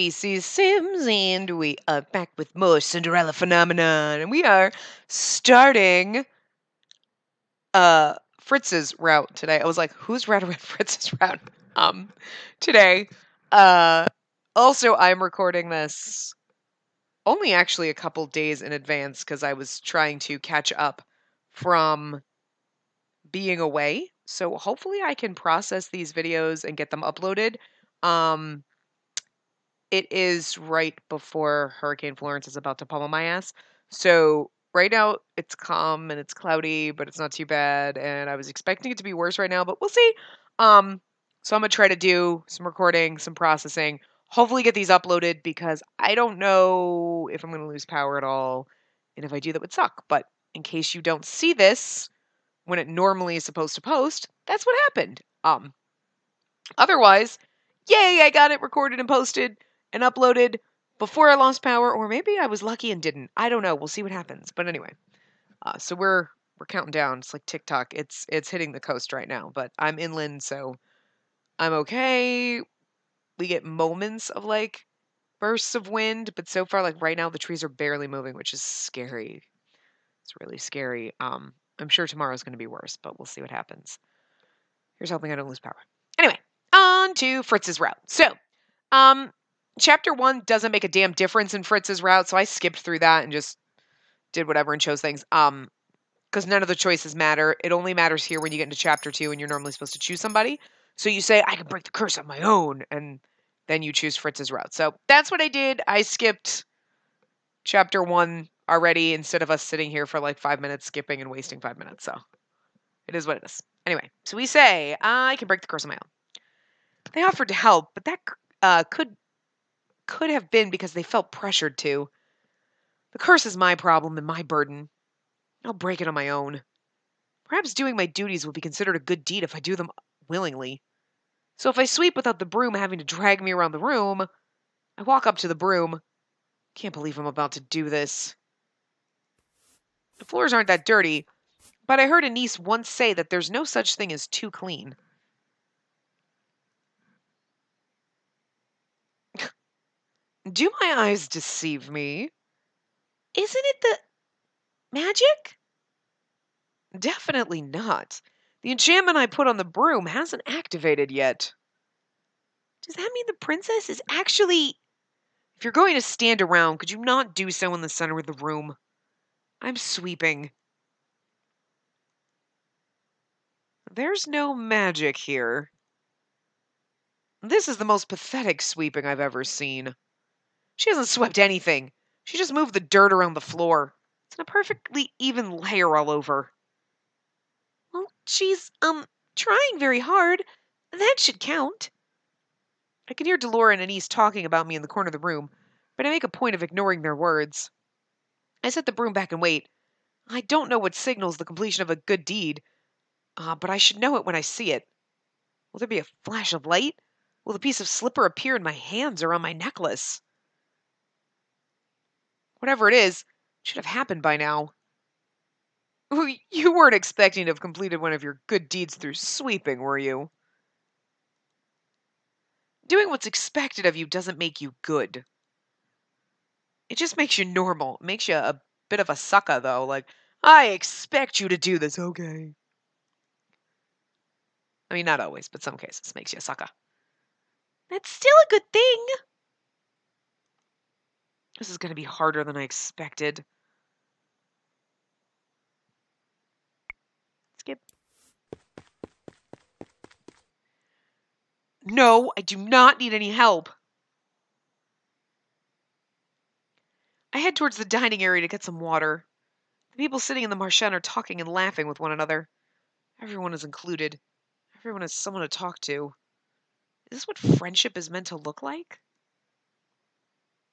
Spacey Sims, and we are back with more Cinderella phenomenon, and we are starting Fritz's route today. I was like, whose route are we Fritz's route? Today. Uh Also I'm recording this only actually a couple days in advance because I was trying to catch up from being away. So hopefully I can process these videos and get them uploaded. It is right before Hurricane Florence is about to pummel my ass. So right now it's calm and it's cloudy, but it's not too bad. And I was expecting it to be worse right now, but we'll see. So I'm gonna try to do some recording, some processing, hopefully get these uploaded because I don't know if I'm gonna lose power at all. And if I do, that would suck. But in case you don't see this when it normally is supposed to post, that's what happened. Otherwise, yay, I got it recorded and posted and uploaded before I lost power, or maybe I was lucky and didn't. I don't know. We'll see what happens. But anyway, so we're counting down. It's like TikTok. It's hitting the coast right now, but I'm inland, so I'm okay. We get moments of like bursts of wind, but so far, like right now, the trees are barely moving, which is scary. It's really scary. I'm sure tomorrow's going to be worse, but we'll see what happens. Here's hoping I don't lose power. Anyway, on to Fritz's route. So, chapter 1 doesn't make a damn difference in Fritz's route, so I skipped through that and just did whatever and chose things. Because none of the choices matter. It only matters here when you get into chapter 2 and you're normally supposed to choose somebody. So you say, I can break the curse on my own, and then you choose Fritz's route. So that's what I did. I skipped chapter 1 already instead of us sitting here for like 5 minutes skipping and wasting 5 minutes. So it is what it is. Anyway, so we say, I can break the curse on my own. They offered to help, but that could have been because they felt pressured to. The curse is my problem and my burden. I'll break it on my own. Perhaps doing my duties will be considered a good deed if I do them willingly. So if I sweep without the broom having to drag me around the room, I walk up to the broom. Can't believe I'm about to do this. The floors aren't that dirty, but I heard a niece once say that there's no such thing as too clean. Do my eyes deceive me? Isn't it the magic? Definitely not. The enchantment I put on the broom hasn't activated yet. Does that mean the princess is actually... If you're going to stand around, could you not do so in the center of the room? I'm sweeping. There's no magic here. This is the most pathetic sweeping I've ever seen. She hasn't swept anything. She just moved the dirt around the floor. It's in a perfectly even layer all over. Well, she's, trying very hard. That should count. I can hear Delora and Anise talking about me in the corner of the room, but I make a point of ignoring their words. I set the broom back and wait. I don't know what signals the completion of a good deed, but I should know it when I see it. Will there be a flash of light? Will the piece of slipper appear in my hands or on my necklace? Whatever it is, it should have happened by now. You weren't expecting to have completed one of your good deeds through sweeping, were you? Doing what's expected of you doesn't make you good. It just makes you normal. It makes you a bit of a sucker, though. Like, I expect you to do this, okay? I mean, not always, but some cases makes you a sucker. That's still a good thing. This is going to be harder than I expected. Skip. No, I do not need any help. I head towards the dining area to get some water. The people sitting in the marchand are talking and laughing with one another. Everyone is included. Everyone has someone to talk to. Is this what friendship is meant to look like?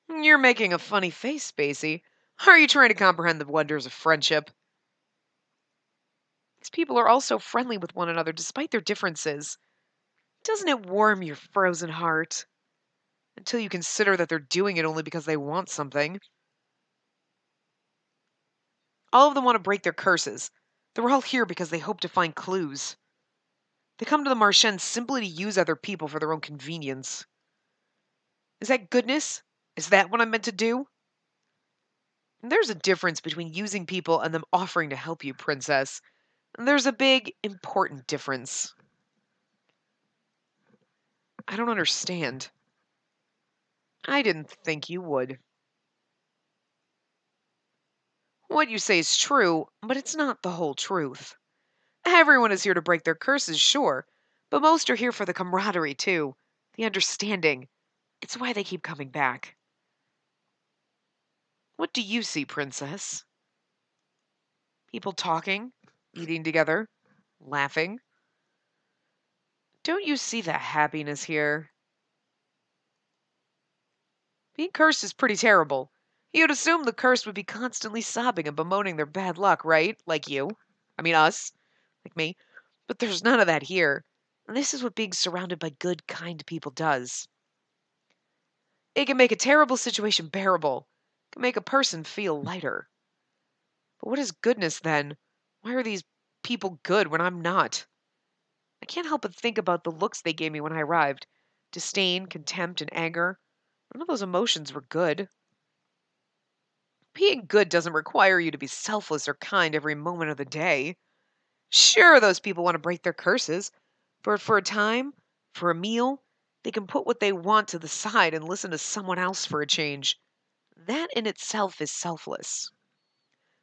You're making a funny face, Spacey. Are you trying to comprehend the wonders of friendship? These people are all so friendly with one another despite their differences. Doesn't it warm your frozen heart? Until you consider that they're doing it only because they want something. All of them want to break their curses. They're all here because they hope to find clues. They come to the marchand simply to use other people for their own convenience. Is that goodness? Is that what I'm meant to do? And there's a difference between using people and them offering to help you, princess. And there's a big, important difference. I don't understand. I didn't think you would. What you say is true, but it's not the whole truth. Everyone is here to break their curses, sure, but most are here for the camaraderie, too. The understanding. It's why they keep coming back. What do you see, princess? People talking, eating together, laughing. Don't you see the happiness here? Being cursed is pretty terrible. You'd assume the cursed would be constantly sobbing and bemoaning their bad luck, right? Like you. I mean, us. Like me. But there's none of that here. And this is what being surrounded by good, kind people does. It can make a terrible situation bearable. It can make a person feel lighter. But what is goodness then? Why are these people good when I'm not? I can't help but think about the looks they gave me when I arrived. Disdain, contempt, and anger. None of those emotions were good. Being good doesn't require you to be selfless or kind every moment of the day. Sure, those people want to break their curses, but for a time, for a meal, they can put what they want to the side and listen to someone else for a change. That in itself is selfless.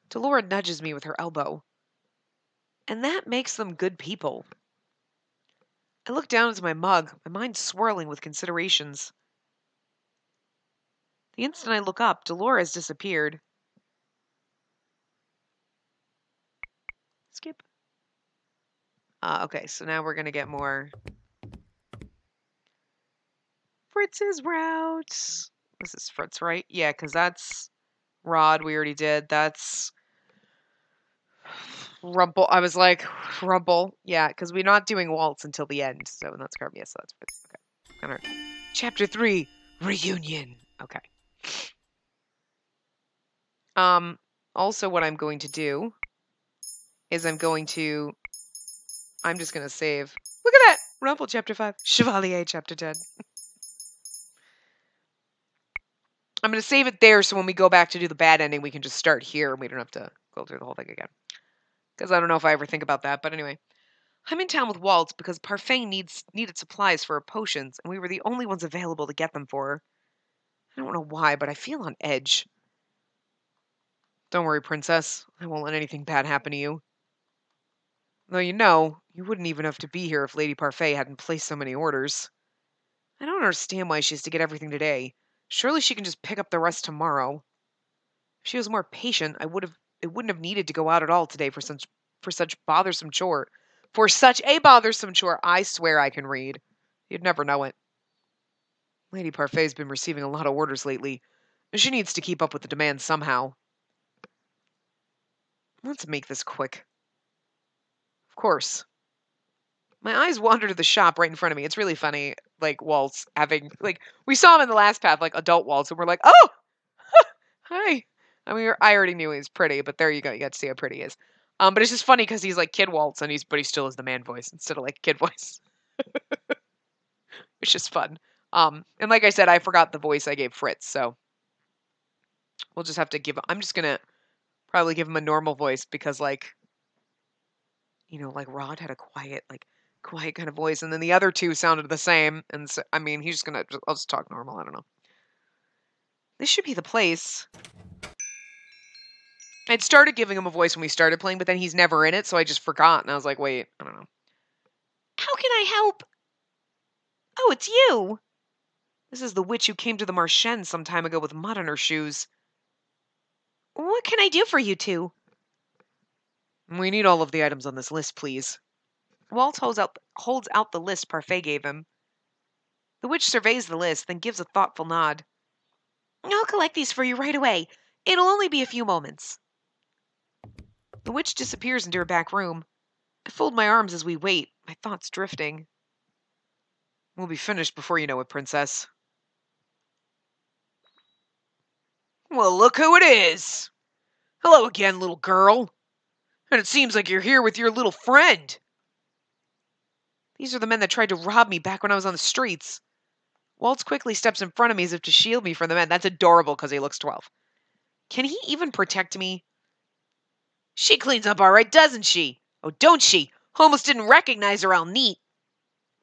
Delora nudges me with her elbow. And that makes them good people. I look down into my mug, my mind swirling with considerations. The instant I look up, Delora has disappeared. Skip. Okay, so now we're going to get more Fritz's route. This is Fritz, right? Yeah, because that's Rod we already did. That's Rumple. I was like, Rumple. Yeah, because we're not doing Waltz until the end. So that's Carb. Yes, so that's Fritz. Okay. All right. Chapter 3, Reunion. Okay. Also what I'm going to do is I'm just going to save. Look at that! Rumple chapter 5. Chevalier chapter 10. I'm going to save it there so when we go back to do the bad ending, we can just start here and we don't have to go through the whole thing again. Because I don't know if I ever think about that, but anyway. I'm in town with Waltz because Parfait needed supplies for her potions, and we were the only ones available to get them for her. I don't know why, but I feel on edge. Don't worry, princess. I won't let anything bad happen to you. Though you wouldn't even have to be here if Lady Parfait hadn't placed so many orders. I don't understand why she has to get everything today. Surely she can just pick up the rest tomorrow. If she was more patient, it wouldn't have needed to go out at all today for such bothersome chore. For such a bothersome chore, I swear I can read. You'd never know it. Lady Parfait's been receiving a lot of orders lately, and she needs to keep up with the demand somehow. Let's make this quick. Of course. My eyes wander to the shop right in front of me. It's really funny, like, Waltz having, like, we saw him in the last path, like, adult Waltz, and we're like, oh! Hi! I mean, I already knew he was pretty, but there you go. You got to see how pretty he is. But it's just funny because he's like Kid Waltz, but he still has the man voice instead of like kid voice. It's just fun. And like I said, I forgot the voice I gave Fritz, so we'll just have to I'm just gonna probably give him a normal voice because, like, like Rod had a quiet kind of voice, and then the other two sounded the same. And so, I mean, I'll just talk normal. I don't know. This should be the place. I'd started giving him a voice when we started playing, but then he's never in it, so I just forgot, and I was like, wait, I don't know. How can I help? Oh, it's you! This is the witch who came to the Marchen some time ago with mud on her shoes. What can I do for you two? We need all of the items on this list, please. Walt holds out the list Parfait gave him. The witch surveys the list, then gives a thoughtful nod. I'll collect these for you right away. It'll only be a few moments. The witch disappears into her back room. I fold my arms as we wait, my thoughts drifting. We'll be finished before you know it, princess. Well, look who it is! Hello again, little girl. And it seems like you're here with your little friend. These are the men that tried to rob me back when I was on the streets. Waltz quickly steps in front of me as if to shield me from the men. That's adorable because he looks 12. Can he even protect me? She cleans up all right, doesn't she? Oh, don't she? Almost didn't recognize her all neat.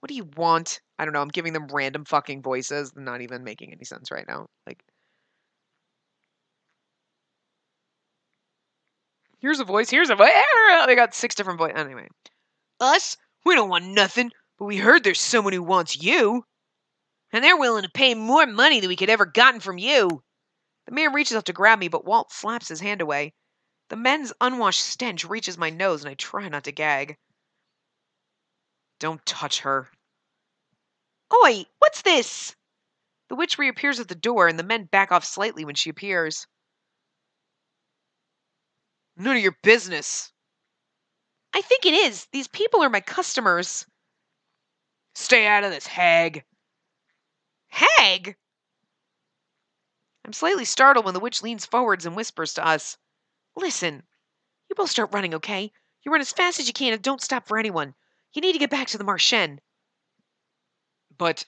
What do you want? I don't know. I'm giving them random fucking voices. They're not even making any sense right now. Like, here's a voice. Here's a voice. They got 6 different voices. Anyway. Us? We don't want nothing, but we heard there's someone who wants you. And they're willing to pay more money than we could ever gotten from you. The man reaches out to grab me, but Walt slaps his hand away. The men's unwashed stench reaches my nose, and I try not to gag. Don't touch her. Oi, what's this? The witch reappears at the door, and the men back off slightly when she appears. None of your business. I think it is. These people are my customers. Stay out of this, hag. Hag? I'm slightly startled when the witch leans forwards and whispers to us. Listen, you both start running, okay? You run as fast as you can and don't stop for anyone. You need to get back to the Marchen. But...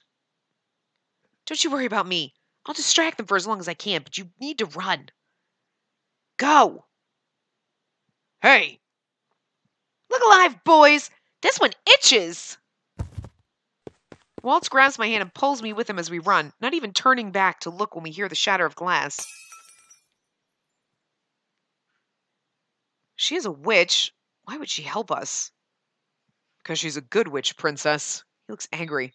Don't you worry about me. I'll distract them for as long as I can, but you need to run. Go! Hey! Look alive, boys! This one itches! Waltz grabs my hand and pulls me with him as we run, not even turning back to look when we hear the shatter of glass. She is a witch. Why would she help us? Because she's a good witch, princess. He looks angry.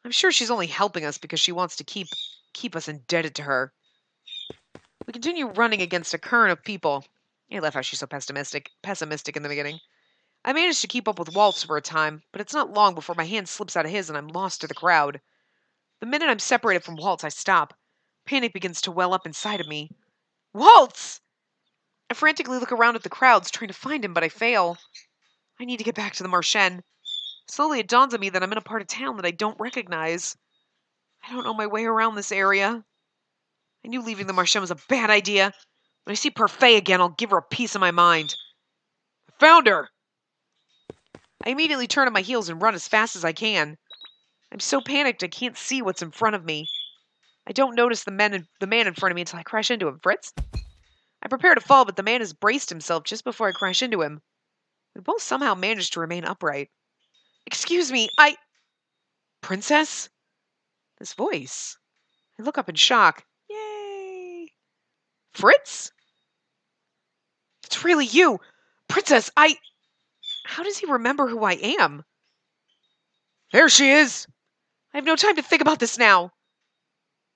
I'm sure she's only helping us because she wants to keep us indebted to her. We continue running against a current of people. I love how she's so pessimistic in the beginning. I manage to keep up with Waltz for a time, but it's not long before my hand slips out of his and I'm lost to the crowd. The minute I'm separated from Waltz, I stop. Panic begins to well up inside of me. Waltz! I frantically look around at the crowds, trying to find him, but I fail. I need to get back to the Marchen. Slowly it dawns on me that I'm in a part of town that I don't recognize. I don't know my way around this area. I knew leaving the Marchen was a bad idea. When I see Parfait again, I'll give her a piece of my mind. I found her! I immediately turn on my heels and run as fast as I can. I'm so panicked I can't see what's in front of me. I don't notice the man in front of me until I crash into him. Fritz? I prepare to fall, but the man has braced himself just before I crash into him. We both somehow manage to remain upright. Excuse me, Princess? This voice. I look up in shock. Yay! Fritz? It's really you! Princess, How does he remember who I am? There she is! I have no time to think about this now.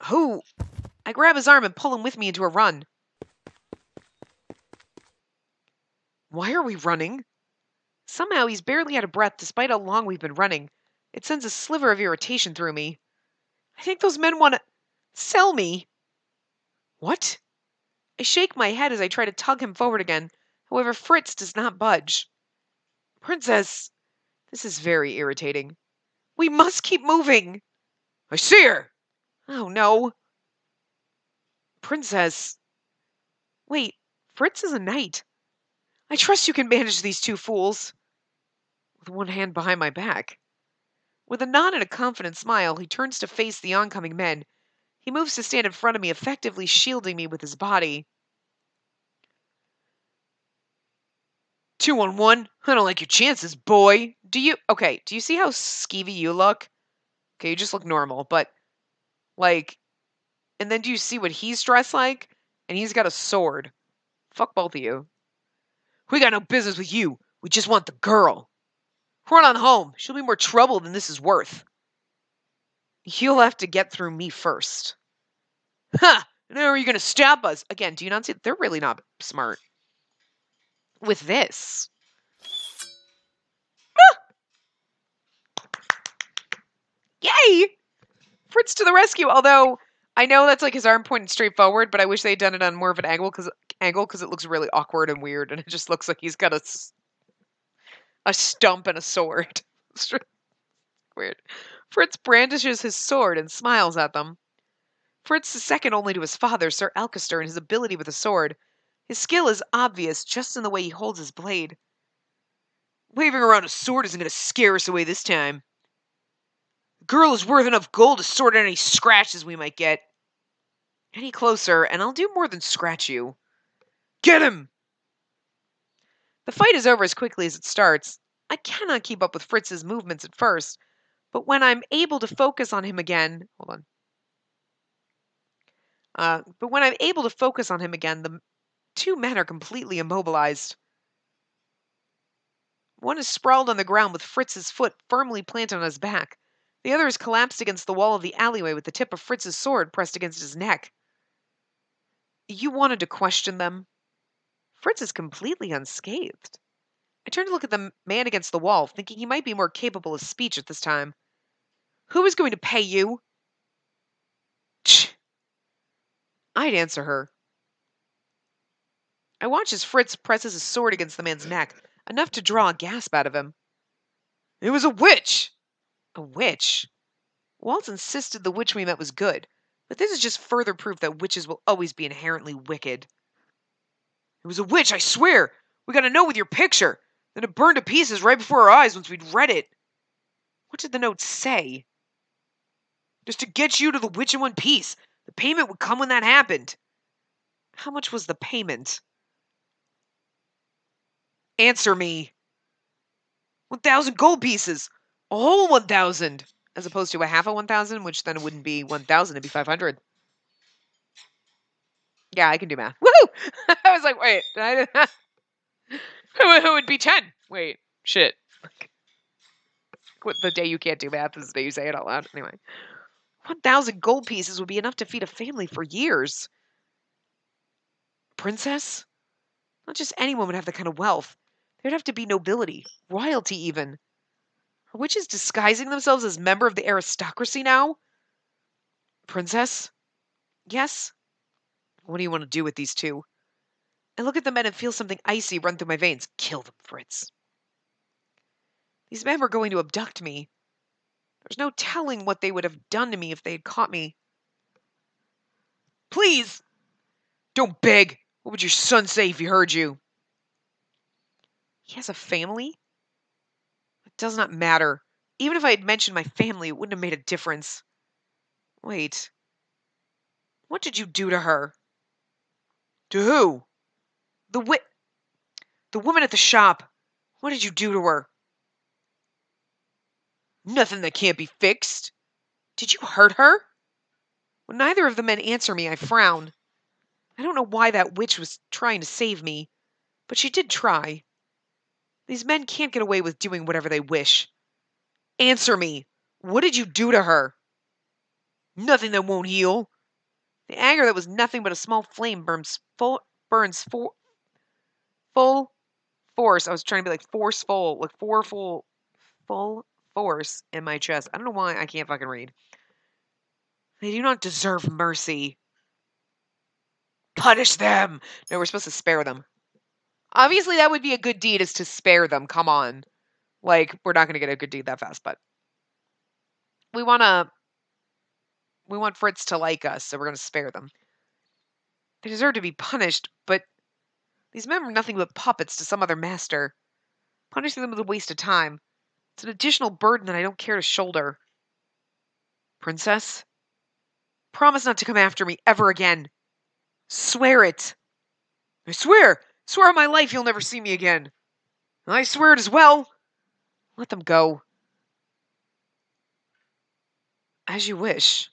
Who? I grab his arm and pull him with me into a run. Why are we running? Somehow he's barely out of breath despite how long we've been running. It sends a sliver of irritation through me. I think those men want to sell me. What? I shake my head as I try to tug him forward again. However, Fritz does not budge. Princess, this is very irritating. We must keep moving. I see her. Oh, no. Princess. Wait, Fritz is a knight. I trust you can manage these two fools. With one hand behind my back. With a nod and a confident smile, he turns to face the oncoming men. He moves to stand in front of me, effectively shielding me with his body. 2-on-1. I don't like your chances, boy. Do you see how skeevy you look? Okay, you just look normal, but, and then do you see what he's dressed like? And he's got a sword. Fuck both of you. We got no business with you. We just want the girl. Run on home. She'll be more trouble than this is worth. You'll have to get through me first. Ha! Now are you going to stop us? Again, do you not see? They're really not smart. With this. Ah! Yay! Fritz to the rescue. Although, I know that's like his arm pointed straight forward, but I wish they had done it on more of an angle because it looks really awkward and weird, and it just looks like he's got a stump and a sword. Weird. Fritz brandishes his sword and smiles at them. Fritz is second only to his father, Sir Alcester, in his ability with a sword. His skill is obvious just in the way he holds his blade. Waving around a sword isn't going to scare us away this time. girl is worth enough gold to sort out any scratches we might get. Any closer, and I'll do more than scratch you. Get him! The fight is over as quickly as it starts. I cannot keep up with Fritz's movements at first, but when I'm able to focus on him again... Hold on. But when I'm able to focus on him again, the two men are completely immobilized. One is sprawled on the ground with Fritz's foot firmly planted on his back. The other is collapsed against the wall of the alleyway with the tip of Fritz's sword pressed against his neck. You wanted to question them? Fritz is completely unscathed. I turn to look at the man against the wall, thinking he might be more capable of speech at this time. Who is going to pay you? Tch. I'd answer her. I watch as Fritz presses his sword against the man's neck, enough to draw a gasp out of him. It was a witch! A witch? Waltz insisted the witch we met was good, but this is just further proof that witches will always be inherently wicked. It was a witch, I swear! We got a note with your picture! Then it burned to pieces right before our eyes once we'd read it. What did the note say? Just to get you to the witch in one piece. The payment would come when that happened. How much was the payment? Answer me. 1,000 gold pieces. A whole 1,000. As opposed to a half of 1,000, which then it wouldn't be 1,000, it'd be 500. Yeah, I can do math. Woohoo! I was like, wait. Who would be 10? Wait, shit. What, the day you can't do math is the day you say it out loud. Anyway. 1,000 gold pieces would be enough to feed a family for years. Princess? Not just anyone would have that kind of wealth. There'd have to be nobility, royalty even. Are witches disguising themselves as member of the aristocracy now? Princess? Yes? What do you want to do with these two? I look at the men and feel something icy run through my veins. Kill them, Fritz. These men were going to abduct me. There's no telling what they would have done to me if they had caught me. Please! Don't beg! What would your son say if he heard you? He has a family? It does not matter. Even if I had mentioned my family, it wouldn't have made a difference. Wait. What did you do to her? To who? The woman at the shop. What did you do to her? Nothing that can't be fixed. Did you hurt her? When neither of the men answer me, I frown. I don't know why that witch was trying to save me, but she did try. These men can't get away with doing whatever they wish. Answer me. What did you do to her? Nothing that won't heal. The anger that was nothing but a small flame burns full force. I was trying to be like forceful, like full force in my chest. I don't know why I can't fucking read. They do not deserve mercy. Punish them! No, we're supposed to spare them. Obviously, that would be a good deed, is to spare them. Come on. Like, we're not going to get a good deed that fast, but we want Fritz to like us, so we're going to spare them. They deserve to be punished, but these men were nothing but puppets to some other master. Punishing them is a waste of time. It's an additional burden that I don't care to shoulder. Princess? Promise not to come after me ever again. Swear it. I swear! Swear on my life you'll never see me again. I swear it as well. Let them go. As you wish.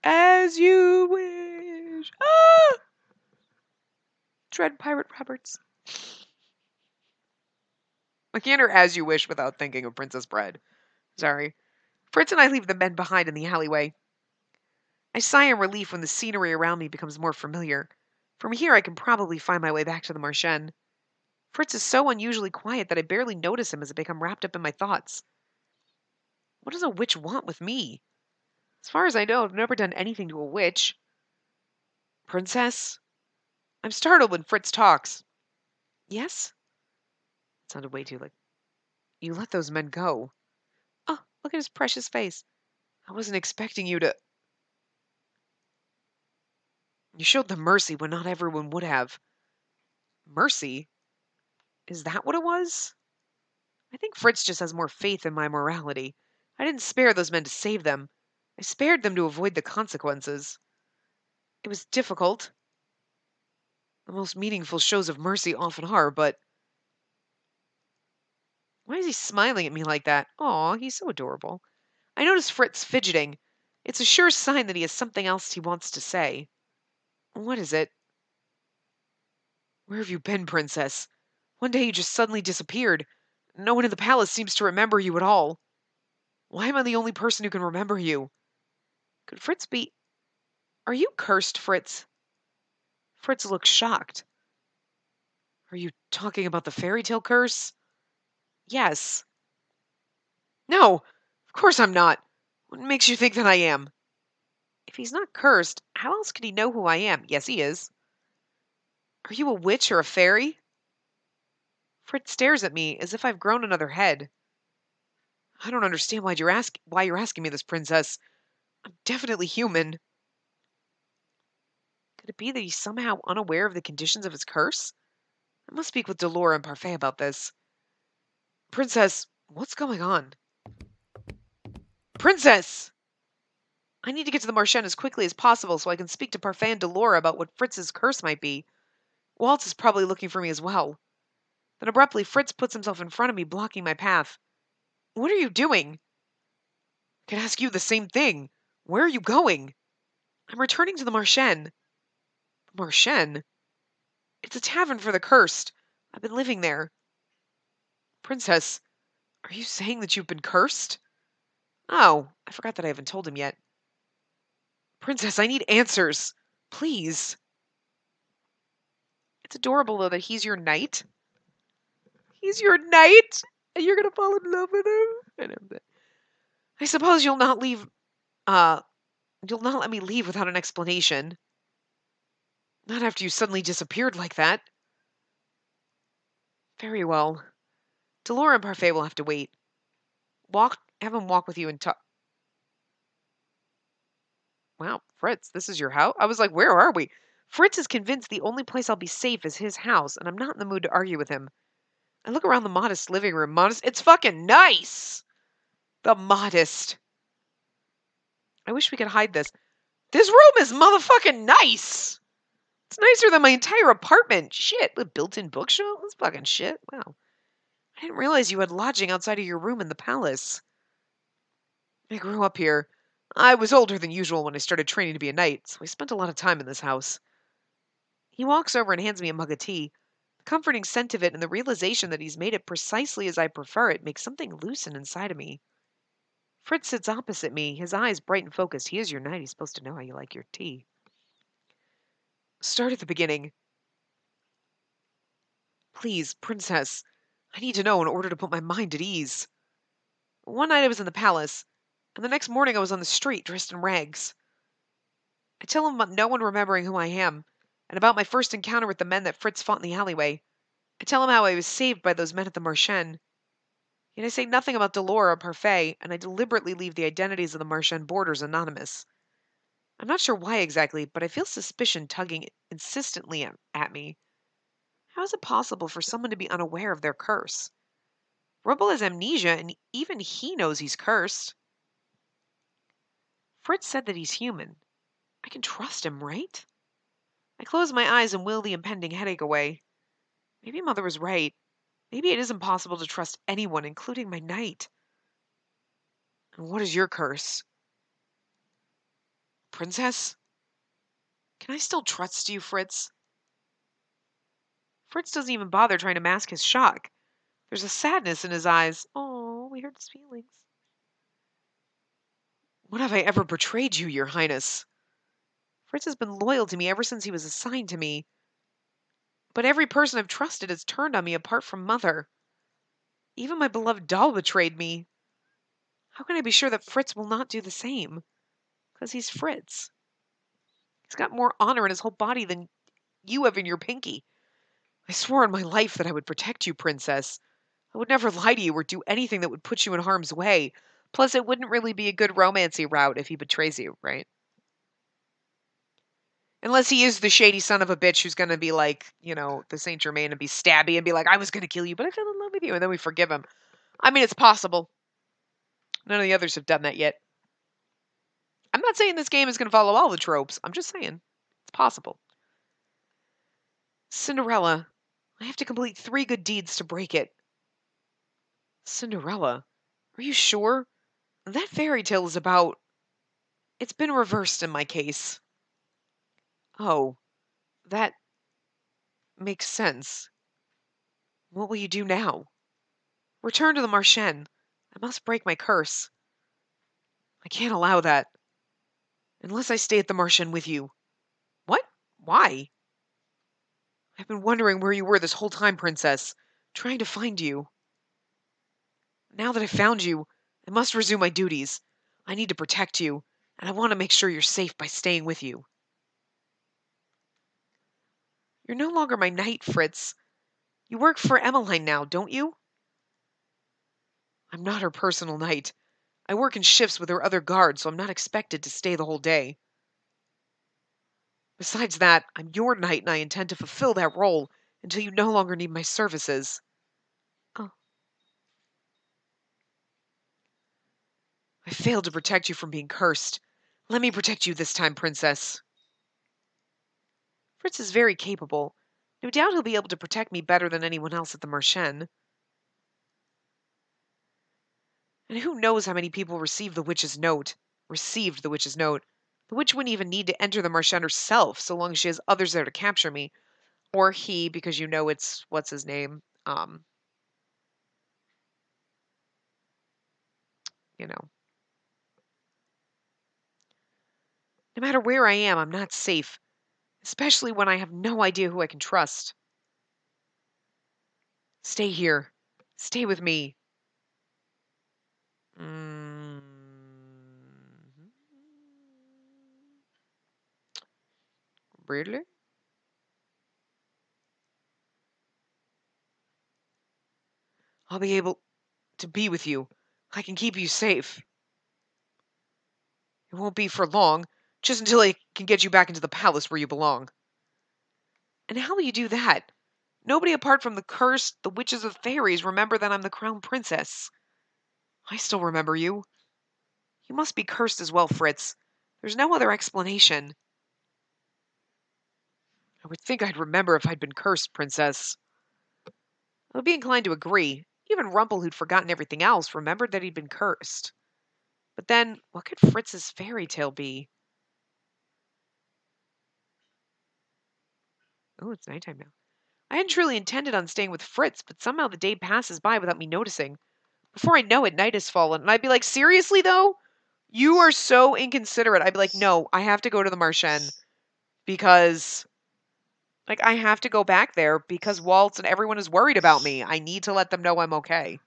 As you wish. Ah! Dread Pirate Roberts. I can't hear As You Wish without thinking of Princess Bride. Sorry. Fritz and I leave the men behind in the alleyway. I sigh in relief when the scenery around me becomes more familiar. From here I can probably find my way back to the Marchen. Fritz is so unusually quiet that I barely notice him as I become wrapped up in my thoughts. What does a witch want with me? As far as I know, I've never done anything to a witch. Princess? I'm startled when Fritz talks. Yes? It sounded way too like... You let those men go. Oh, look at his precious face. I wasn't expecting you to... You showed them mercy when not everyone would have. Mercy? Is that what it was? I think Fritz just has more faith in my morality. I didn't spare those men to save them. I spared them to avoid the consequences. It was difficult. The most meaningful shows of mercy often are, but why is he smiling at me like that? Aw, he's so adorable. I notice Fritz fidgeting. It's a sure sign that he has something else he wants to say. What is it? Where have you been, Princess? One day you just suddenly disappeared. No one in the palace seems to remember you at all. Why am I the only person who can remember you? Could Fritz be... Are you cursed, Fritz? Fritz looks shocked. Are you talking about the fairy tale curse? Yes. No, of course I'm not. What makes you think that I am? If he's not cursed, how else could he know who I am? Yes, he is. Are you a witch or a fairy? Fritz stares at me as if I've grown another head. I don't understand why you're asking me this, Princess. I'm definitely human. Could it be that he's somehow unaware of the conditions of his curse? I must speak with Delora and Parfait about this. Princess, what's going on? Princess! I need to get to the Marchen as quickly as possible so I can speak to Parfait and Delora about what Fritz's curse might be. Waltz is probably looking for me as well. Then abruptly, Fritz puts himself in front of me, blocking my path. What are you doing? I can ask you the same thing. Where are you going? I'm returning to the Marchen. The Marchen? It's a tavern for the cursed. I've been living there. Princess, are you saying that you've been cursed? Oh, I forgot that I haven't told him yet. Princess, I need answers. Please. It's adorable, though, that he's your knight. He's your knight, and you're going to fall in love with him. I suppose you'll not leave, you'll not let me leave without an explanation. Not after you suddenly disappeared like that. Very well. Delora and Parfait will have to wait. Have him walk with you and talk. Wow, Fritz, this is your house? I was like, where are we? Fritz is convinced the only place I'll be safe is his house, and I'm not in the mood to argue with him. I look around the modest living room. It's fucking nice! The modest. I wish we could hide this. This room is motherfucking nice! It's nicer than my entire apartment. Shit, with built-in bookshelf? That's fucking shit. Wow. I didn't realize you had lodging outside of your room in the palace. I grew up here. I was older than usual when I started training to be a knight, so I spent a lot of time in this house. He walks over and hands me a mug of tea. The comforting scent of it and the realization that he's made it precisely as I prefer it makes something loosen inside of me. Fritz sits opposite me, his eyes bright and focused. He is your knight. He's supposed to know how you like your tea. Start at the beginning. Please, Princess. I need to know in order to put my mind at ease. One night I was in the palace, and the next morning I was on the street dressed in rags. I tell him about no one remembering who I am, and about my first encounter with the men that Fritz fought in the alleyway. I tell him how I was saved by those men at the Marchen. Yet I say nothing about Delora or Parfait, and I deliberately leave the identities of the Marchen boarders anonymous. I'm not sure why exactly, but I feel suspicion tugging insistently at me. How is it possible for someone to be unaware of their curse? Rubble has amnesia, and even he knows he's cursed. Fritz said that he's human. I can trust him, right? I close my eyes and will the impending headache away. Maybe Mother was right. Maybe it is impossible to trust anyone, including my knight. And what is your curse? Princess? Can I still trust you, Fritz? Fritz doesn't even bother trying to mask his shock. There's a sadness in his eyes. Oh, we hurt his feelings. When have I ever betrayed you, Your Highness? Fritz has been loyal to me ever since he was assigned to me. But every person I've trusted has turned on me apart from Mother. Even my beloved doll betrayed me. How can I be sure that Fritz will not do the same? Because he's Fritz. He's got more honor in his whole body than you have in your pinky. I swore on my life that I would protect you, Princess. I would never lie to you or do anything that would put you in harm's way. Plus, it wouldn't really be a good romancy route if he betrays you, right? Unless he is the shady son of a bitch who's going to be like, the Saint Germain and be stabby and be like, I was going to kill you, but I fell in love with you. And then we forgive him. I mean, it's possible. None of the others have done that yet. I'm not saying this game is going to follow all the tropes. I'm just saying it's possible. Cinderella. I have to complete 3 good deeds to break it. Cinderella? Are you sure? That fairy tale is about... It's been reversed in my case. Oh, that makes sense. What will you do now? Return to the Marchen. I must break my curse. I can't allow that. Unless I stay at the Marchen with you. What? Why? I've been wondering where you were this whole time, Princess. Trying to find you. Now that I've found you, I must resume my duties. I need to protect you, and I want to make sure you're safe by staying with you. You're no longer my knight, Fritz. You work for Emmeline now, don't you? I'm not her personal knight. I work in shifts with her other guards, so I'm not expected to stay the whole day. Besides that, I'm your knight and I intend to fulfill that role until you no longer need my services. Oh. I failed to protect you from being cursed. Let me protect you this time, Princess. Fritz is very capable. No doubt he'll be able to protect me better than anyone else at the Marchen. And who knows how many people received the witch's note. The witch wouldn't even need to enter the Marchen herself, so long as she has others there to capture me. Or he, because you know it's, what's his name? You know. No matter where I am, I'm not safe. Especially when I have no idea who I can trust. Stay here. Stay with me. Really? I'll be able to be with you. I can keep you safe. It won't be for long, just until I can get you back into the palace where you belong. And how will you do that? Nobody apart from the cursed, the witches of fairies remember that I'm the crown princess. I still remember you. You must be cursed as well, Fritz. There's no other explanation. I would think I'd remember if I'd been cursed, Princess. I would be inclined to agree. Even Rumple, who'd forgotten everything else, remembered that he'd been cursed. But then, what could Fritz's fairy tale be? Oh, it's nighttime now. I hadn't truly intended on staying with Fritz, but somehow the day passes by without me noticing. Before I know it, night has fallen, and I'd be like, seriously, though? You are so inconsiderate. I'd be like, no, I have to go to the Marchen because, like, I have to go back there because Waltz and everyone is worried about me. I need to let them know I'm okay.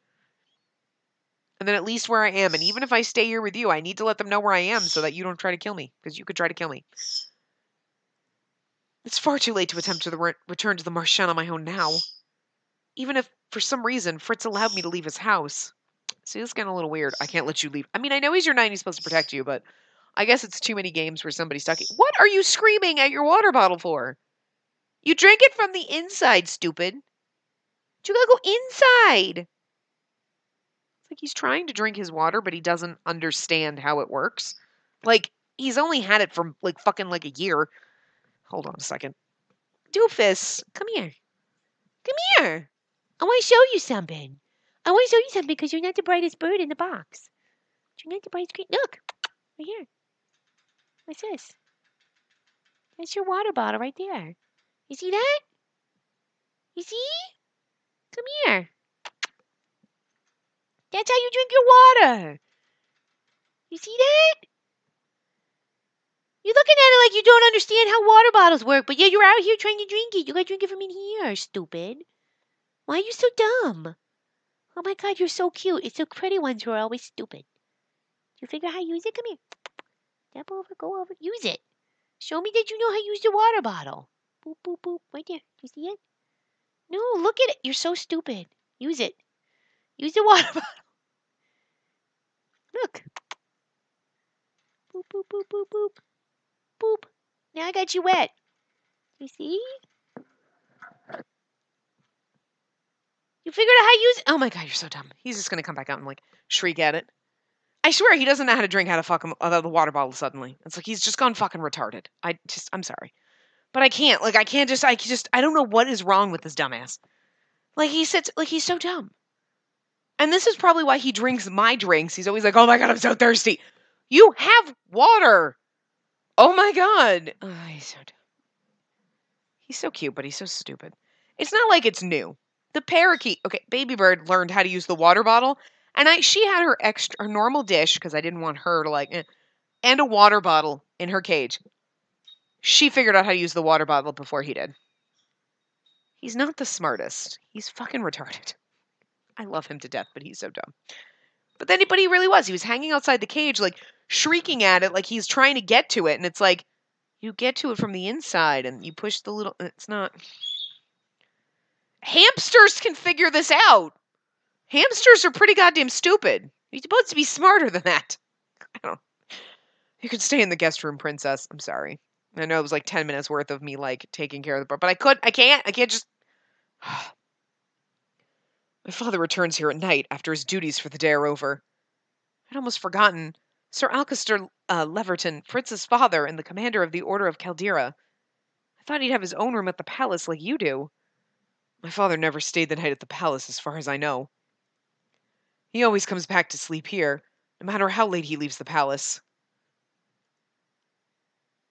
And then at least where I am, and even if I stay here with you, I need to let them know where I am so that you don't try to kill me, because you could try to kill me. It's far too late to attempt to return to the Marchen on my own now. Even if, for some reason, Fritz allowed me to leave his house. See, this is getting a little weird. I can't let you leave. I mean, I know he's your knight and he's supposed to protect you, but I guess it's too many games where somebody's stuck. What are you screaming at your water bottle for? You drank it from the inside, stupid. You gotta go inside. It's like he's trying to drink his water, but he doesn't understand how it works. Like, he's only had it for, like, fucking, like, a year. Hold on a second. Doofus, come here. Come here. I want to show you something. I want to show you something because you're not the brightest bird in the box. You're not the brightest green. Look, right here. What's this? That's your water bottle right there. You see that? You see? Come here. That's how you drink your water. You see that? You're looking at it like you don't understand how water bottles work, but yeah, you're out here trying to drink it. You gotta drink it from in here, stupid. Why are you so dumb? Oh my god, you're so cute. It's the pretty ones who are always stupid. Do you figure out how to use it? Come here. Step over, go over. Use it. Show me that you know how to use the water bottle. Boop, boop, boop. Right there. Do you see it? No, look at it. You're so stupid. Use it. Use the water bottle. Look. Boop, boop, boop, boop, boop. Boop. Now I got you wet. You see? You figured out how to use it? Oh my god, you're so dumb. He's just going to come back out and, like, shriek at it. I swear he doesn't know how to drink out of the water bottle suddenly. It's like he's just gone fucking retarded. I'm sorry. But I can't. Like, I don't know what is wrong with this dumbass. Like, he's so dumb. And this is probably why he drinks my drinks. He's always like, oh my God, I'm so thirsty. You have water. Oh my God. He's so dumb. He's so cute, but he's so stupid. It's not like it's new. The parakeet, okay, Baby Bird learned how to use the water bottle, and she had her normal dish because I didn't want her to and a water bottle in her cage. She figured out how to use the water bottle before he did. He's not the smartest. He's fucking retarded. I love him to death, but he's so dumb. But he really was. He was hanging outside the cage, like shrieking at it, like he's trying to get to it, and it's like you get to it from the inside, and you push the little. It's not. Hamsters can figure this out. Hamsters are pretty goddamn stupid. You're supposed to be smarter than that. I don't. You can stay in the guest room, princess. I'm sorry. I know it was like 10 minutes worth of me taking care of the book, but I can't just. My father returns here at night after his duties for the day are over. I'd almost forgotten. Sir Alcester Leverton, Fritz's father and the commander of the Order of Caldera. I thought he'd have his own room at the palace like you do. My father never stayed the night at the palace, as far as I know. He always comes back to sleep here, no matter how late he leaves the palace.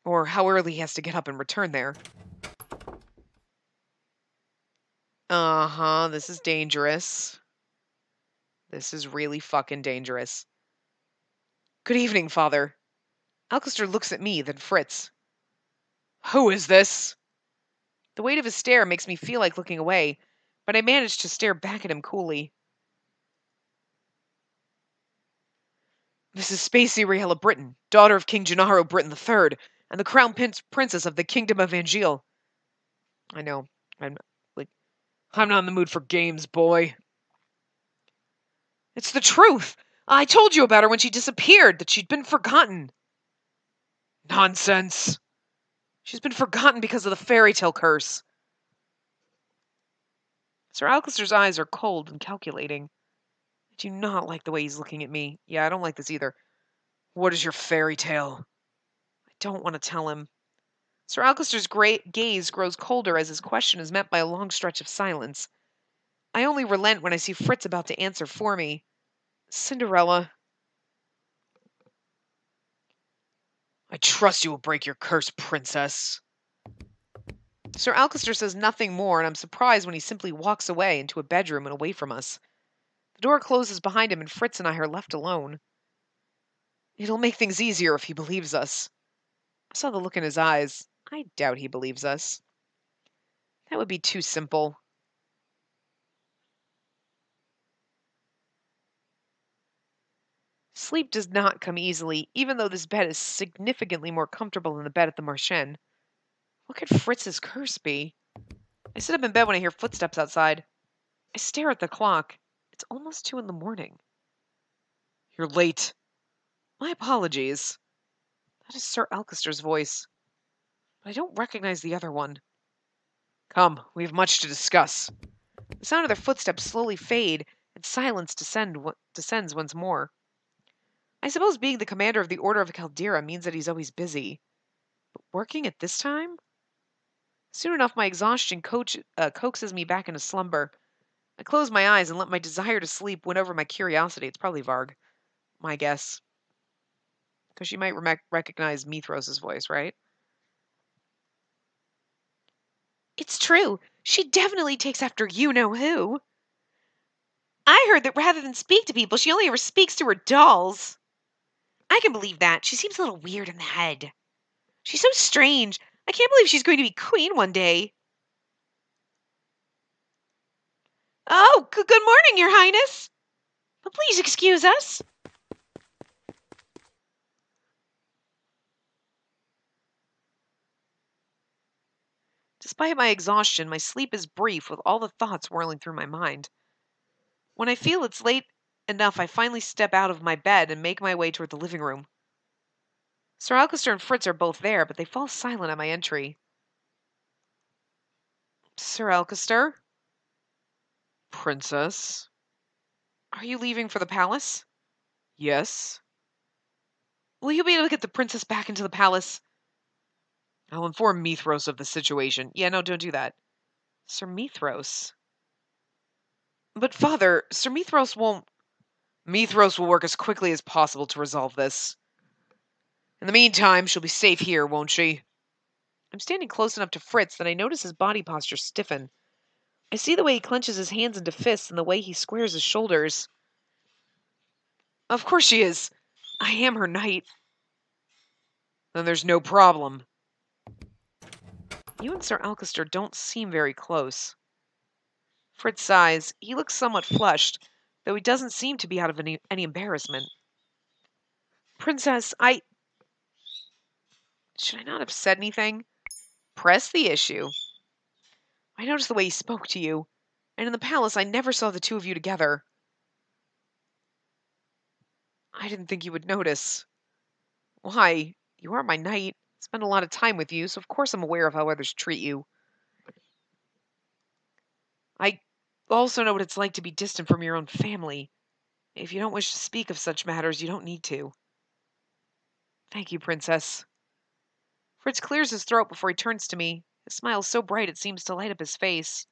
Or how early he has to get up and return there. Uh-huh, this is dangerous. This is really fucking dangerous. Good evening, Father. Alcester looks at me, then Fritz. Who is this? The weight of his stare makes me feel like looking away, but I manage to stare back at him coolly. This is Spacey Riella Britain, daughter of King Gennaro Britain III, and the crown princess of the Kingdom of Angeal. I know. I'm not in the mood for games, boy. It's the truth. I told you about her when she disappeared, that she'd been forgotten. Nonsense. She's been forgotten because of the fairy tale curse. Sir Alcester's eyes are cold and calculating. I do not like the way he's looking at me. Yeah, I don't like this either. What is your fairy tale? I don't want to tell him. Sir Alcester's gaze grows colder as his question is met by a long stretch of silence. I only relent when I see Fritz about to answer for me. Cinderella. I trust you will break your curse, princess. Sir Alcester says nothing more, and I'm surprised when he simply walks away into a bedroom and away from us. The door closes behind him, and Fritz and I are left alone. It'll make things easier if he believes us. I saw the look in his eyes. I doubt he believes us. That would be too simple. Sleep does not come easily, even though this bed is significantly more comfortable than the bed at the Marchen. What could Fritz's curse be? I sit up in bed when I hear footsteps outside. I stare at the clock. It's almost 2 a.m. You're late. My apologies. That is Sir Alcester's voice. But I don't recognize the other one. Come, we have much to discuss. The sound of their footsteps slowly fade, and silence descends once more. I suppose being the commander of the Order of Caldera means that he's always busy. But working at this time? Soon enough, my exhaustion coaxes me back into slumber. I close my eyes and let my desire to sleep win over my curiosity. It's probably Varg. My guess. Because she might recognize Mithros' voice, right? It's true. She definitely takes after you-know-who. I heard that rather than speak to people, she only ever speaks to her dolls. I can believe that. She seems a little weird in the head. She's so strange. I can't believe she's going to be queen one day. Oh, good morning, Your Highness. But please excuse us. Despite my exhaustion, my sleep is brief with all the thoughts whirling through my mind. When I feel it's late enough, I finally step out of my bed and make my way toward the living room. Sir Alcester and Fritz are both there, but they fall silent at my entry. Sir Alcester? Princess? Are you leaving for the palace? Yes. Will you be able to get the princess back into the palace? I'll inform Mithros of the situation. Yeah, no, don't do that. Sir Mithros. But father, Sir Mithros won't... Mithros will work as quickly as possible to resolve this. In the meantime, she'll be safe here, won't she? I'm standing close enough to Fritz that I notice his body posture stiffen. I see the way he clenches his hands into fists and the way he squares his shoulders. Of course she is. I am her knight. Then there's no problem. You and Sir Alcester don't seem very close. Fritz sighs. He looks somewhat flushed, though he doesn't seem to be out of any embarrassment. Princess, Should I not have said anything? Press the issue. I noticed the way he spoke to you, and in the palace I never saw the two of you together. I didn't think you would notice. Why? You are my knight. I spend a lot of time with you, so of course I'm aware of how others treat you. I also know what it's like to be distant from your own family. If you don't wish to speak of such matters, you don't need to. Thank you, Princess. Fritz clears his throat before he turns to me. His smile is so bright it seems to light up his face.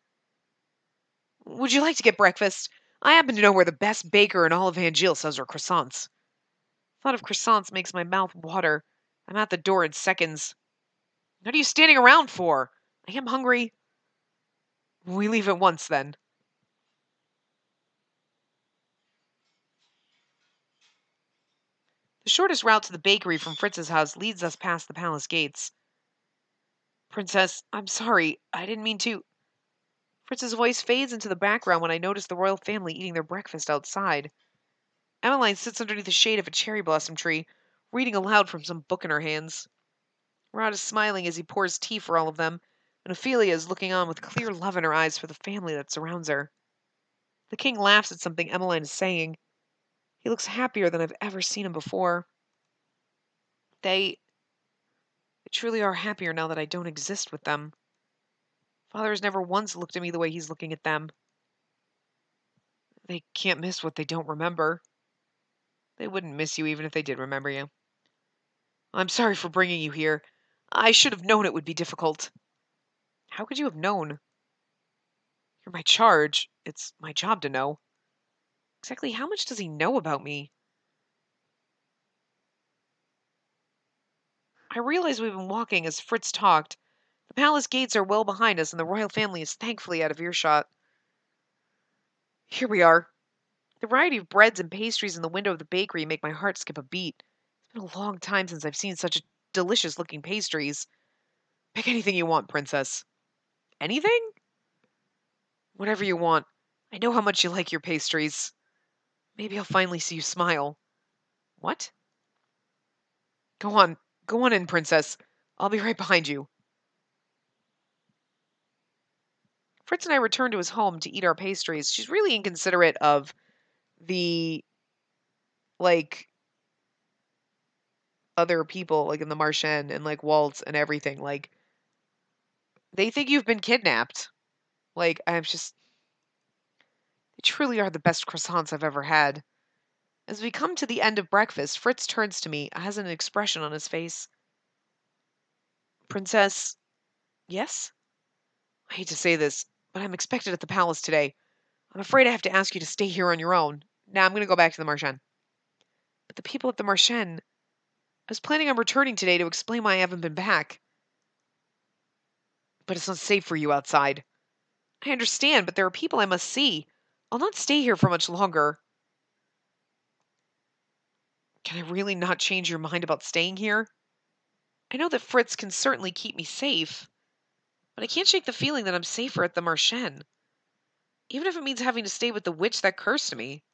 Would you like to get breakfast? I happen to know where the best baker in all of Angel sells her croissants. Thought of croissants makes my mouth water. I'm at the door in seconds. What are you standing around for? I am hungry. We leave at once, then. The shortest route to the bakery from Fritz's house leads us past the palace gates. Princess, I'm sorry. I didn't mean to... Fritz's voice fades into the background when I notice the royal family eating their breakfast outside. Emmeline sits underneath the shade of a cherry blossom tree, reading aloud from some book in her hands. Rod is smiling as he pours tea for all of them, and Ophelia is looking on with clear love in her eyes for the family that surrounds her. The king laughs at something Emmeline is saying. He looks happier than I've ever seen him before. They truly are happier now that I don't exist with them. Father has never once looked at me the way he's looking at them. They can't miss what they don't remember. They wouldn't miss you even if they did remember you. I'm sorry for bringing you here. I should have known it would be difficult. How could you have known? You're my charge. It's my job to know. Exactly how much does he know about me? I realize we've been walking as Fritz talked. The palace gates are well behind us, and the royal family is thankfully out of earshot. Here we are. The variety of breads and pastries in the window of the bakery make my heart skip a beat. It's been a long time since I've seen such delicious-looking pastries. Pick anything you want, Princess. Anything? Whatever you want. I know how much you like your pastries. Maybe I'll finally see you smile. What? Go on. Go on in, Princess. I'll be right behind you. Fritz and I return to his home to eat our pastries. She's really inconsiderate of the, like, other people, like in the Marchen and, like, Waltz and everything. Like, they think you've been kidnapped. Like, I'm just... They truly are the best croissants I've ever had. As we come to the end of breakfast, Fritz turns to me, has an expression on his face. Princess... Yes? I hate to say this, but I'm expected at the palace today. I'm afraid I have to ask you to stay here on your own. Now I'm going to go back to the Marchen. But the people at the Marchen... I was planning on returning today to explain why I haven't been back. But it's not safe for you outside. I understand, but there are people I must see. I'll not stay here for much longer. Can I really not change your mind about staying here? I know that Fritz can certainly keep me safe, but I can't shake the feeling that I'm safer at the Marchen, even if it means having to stay with the witch that cursed me.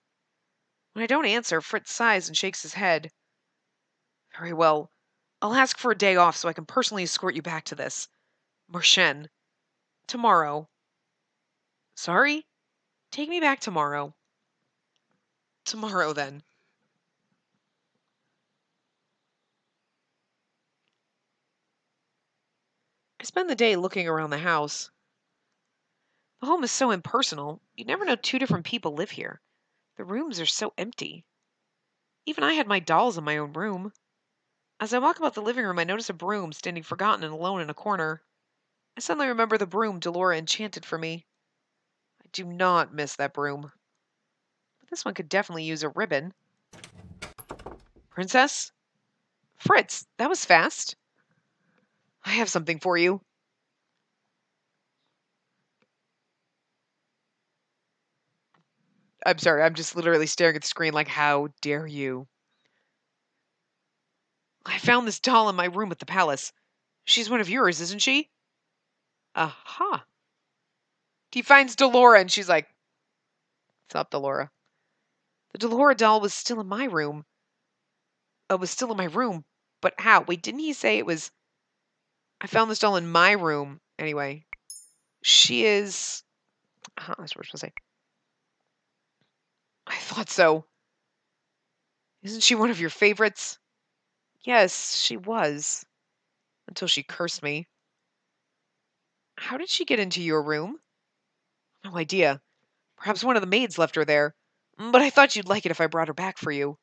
When I don't answer, Fritz sighs and shakes his head. Very well. I'll ask for a day off so I can personally escort you back to this Marchen. Tomorrow. Sorry? Take me back tomorrow. Tomorrow, then. I spend the day looking around the house. The home is so impersonal, you'd never know two different people live here. The rooms are so empty. Even I had my dolls in my own room. As I walk about the living room, I notice a broom standing forgotten and alone in a corner. I suddenly remember the broom Delora enchanted for me. I do not miss that broom. But this one could definitely use a ribbon. Princess? Fritz, that was fast. I have something for you. I'm sorry, I'm just literally staring at the screen like, how dare you? I found this doll in my room at the palace. She's one of yours, isn't she? Aha. He finds Delora and she's like, what's up, Delora? The Delora doll was still in my room. But how? Wait, didn't he say it was... I found this doll in my room. Anyway, she is... That's what we're supposed to say. I thought so. Isn't she one of your favorites? Yes, she was. Until she cursed me. How did she get into your room? No idea. Perhaps one of the maids left her there. But I thought you'd like it if I brought her back for you.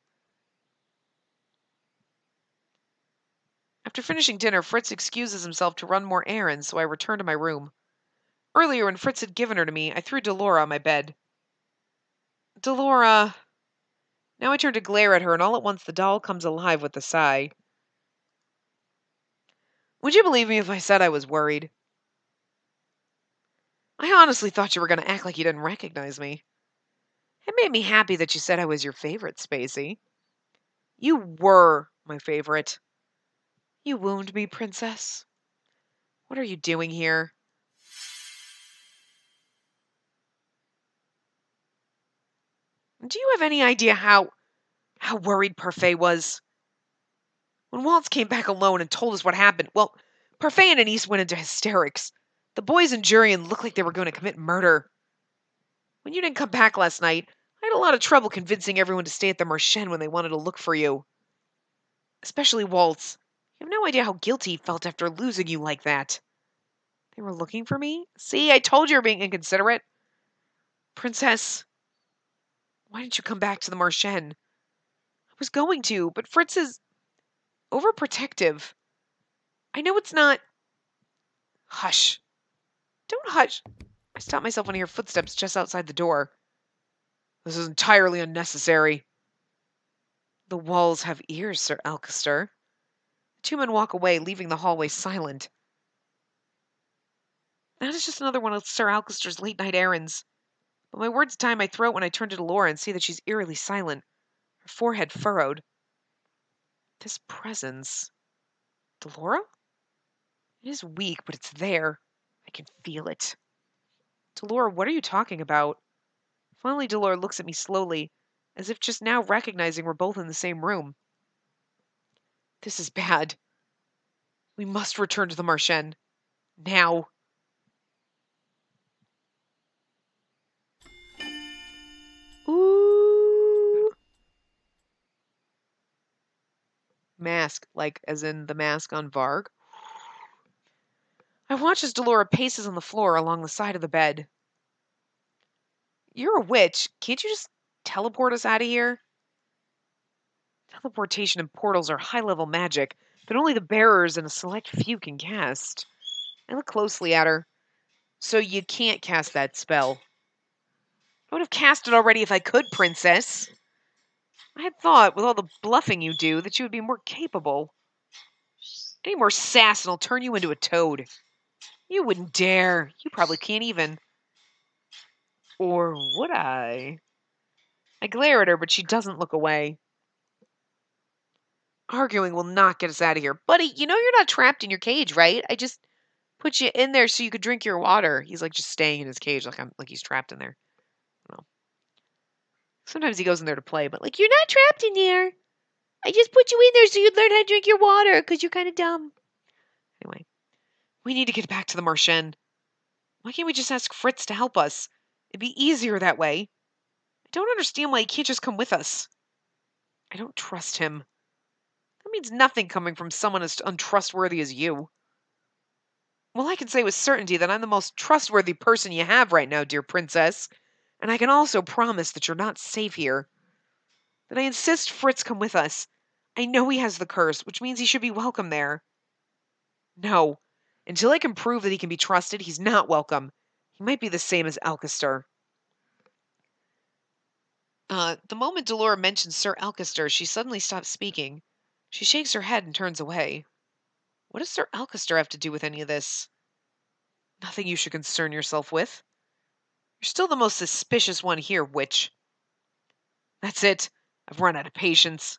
After finishing dinner, Fritz excuses himself to run more errands, so I return to my room. Earlier, when Fritz had given her to me, I threw Delora on my bed. Delora... Now I turn to glare at her, and all at once the doll comes alive with a sigh. Would you believe me if I said I was worried? I honestly thought you were going to act like you didn't recognize me. It made me happy that you said I was your favorite, Spacey. You were my favorite. You wound me, princess. What are you doing here? Do you have any idea how worried Parfait was? When Waltz came back alone and told us what happened, well, Parfait and Anise went into hysterics. The boys and Jurian looked like they were going to commit murder. When you didn't come back last night, I had a lot of trouble convincing everyone to stay at the Marchen when they wanted to look for you. Especially Waltz. You have no idea how guilty he felt after losing you like that. They were looking for me? See, I told you you were being inconsiderate. Princess, why didn't you come back to the Marchen? I was going to, but Fritz is overprotective. I know it's not... Hush. Don't hush. I stopped myself when I hear footsteps just outside the door. This is entirely unnecessary. The walls have ears, Sir Alcester. The two men walk away, leaving the hallway silent. That is just another one of Sir Alcester's late-night errands. But my words tie my throat when I turn to Delora and see that she's eerily silent, her forehead furrowed. This presence... Delora? It is weak, but it's there. I can feel it. Delora, what are you talking about? Finally, Delora looks at me slowly, as if just now recognizing we're both in the same room. This is bad. We must return to the Marchen. Now. Ooh. Mask, like as in the mask on Varg. I watch as Delora paces on the floor along the side of the bed. You're a witch. Can't you just teleport us out of here? Teleportation and portals are high-level magic, but only the bearers and a select few can cast. I look closely at her. So you can't cast that spell. I would have cast it already if I could, princess. I had thought, with all the bluffing you do, that you would be more capable. Any more sass and I'll turn you into a toad. You wouldn't dare. You probably can't even. Or would I? I glare at her, but she doesn't look away. Arguing will not get us out of here. Buddy, you know you're not trapped in your cage, right? I just put you in there so you could drink your water. He's like just staying in his cage like he's trapped in there. I don't know. Sometimes he goes in there to play, but like, you're not trapped in there. I just put you in there so you'd learn how to drink your water, because you're kind of dumb. Anyway, we need to get back to the Marchen. Why can't we just ask Fritz to help us? It'd be easier that way. I don't understand why he can't just come with us. I don't trust him. That means nothing coming from someone as untrustworthy as you. Well, I can say with certainty that I'm the most trustworthy person you have right now, dear princess, and I can also promise that you're not safe here. That I insist Fritz come with us. I know he has the curse, which means he should be welcome there. No. Until I can prove that he can be trusted, he's not welcome. He might be the same as Alcester. The moment Delora mentions Sir Alcester, she suddenly stops speaking. She shakes her head and turns away. What does Sir Alcester have to do with any of this? Nothing you should concern yourself with. You're still the most suspicious one here, witch. That's it. I've run out of patience.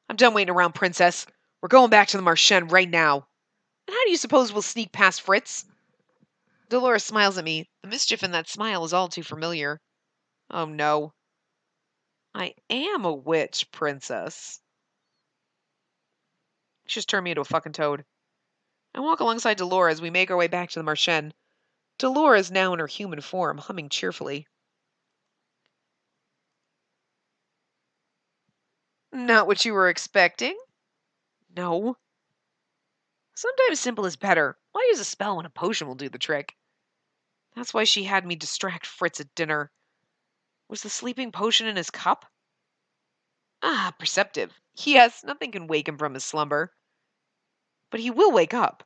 I'm done waiting around, Princess. We're going back to the Marchen right now. And how do you suppose we'll sneak past Fritz? Dolores smiles at me. The mischief in that smile is all too familiar. Oh no. I am a witch, Princess. She just turned me into a fucking toad. I walk alongside Delora as we make our way back to the Marchen. Delora is now in her human form, humming cheerfully. Not what you were expecting? No. Sometimes simple is better. Why use a spell when a potion will do the trick? That's why she had me distract Fritz at dinner. Was the sleeping potion in his cup? Ah, perceptive. Yes, nothing can wake him from his slumber. But he will wake up.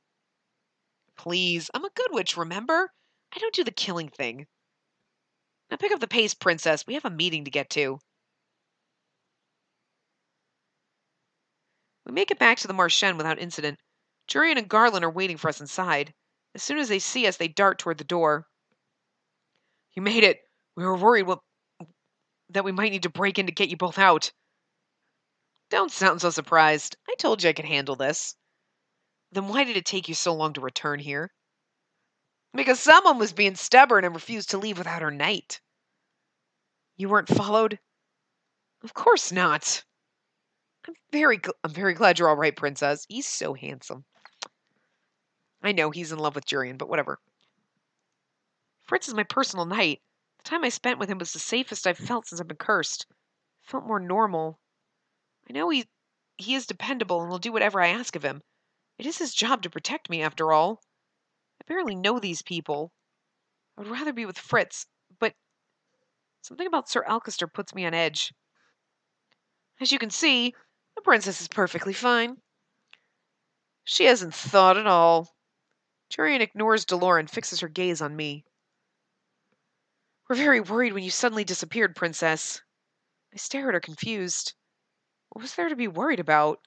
Please, I'm a good witch, remember? I don't do the killing thing. Now pick up the pace, Princess. We have a meeting to get to. We make it back to the Marchen without incident. Jurian and Garland are waiting for us inside. As soon as they see us, they dart toward the door. You made it. We were worried that we might need to break in to get you both out. Don't sound so surprised. I told you I could handle this. Then why did it take you so long to return here? Because someone was being stubborn and refused to leave without her knight. You weren't followed? Of course not. I'm very glad you're all right, Princess. He's so handsome. I know he's in love with Jurian, but whatever. Fritz is my personal knight. The time I spent with him was the safest I've felt since I've been cursed. I felt more normal. I know he is dependable and will do whatever I ask of him. It is his job to protect me, after all. I barely know these people. I would rather be with Fritz, but something about Sir Alcester puts me on edge. As you can see, the princess is perfectly fine. She hasn't thought at all. Jurian ignores Delora and fixes her gaze on me. We're very worried when you suddenly disappeared, Princess. I stare at her confused. What was there to be worried about?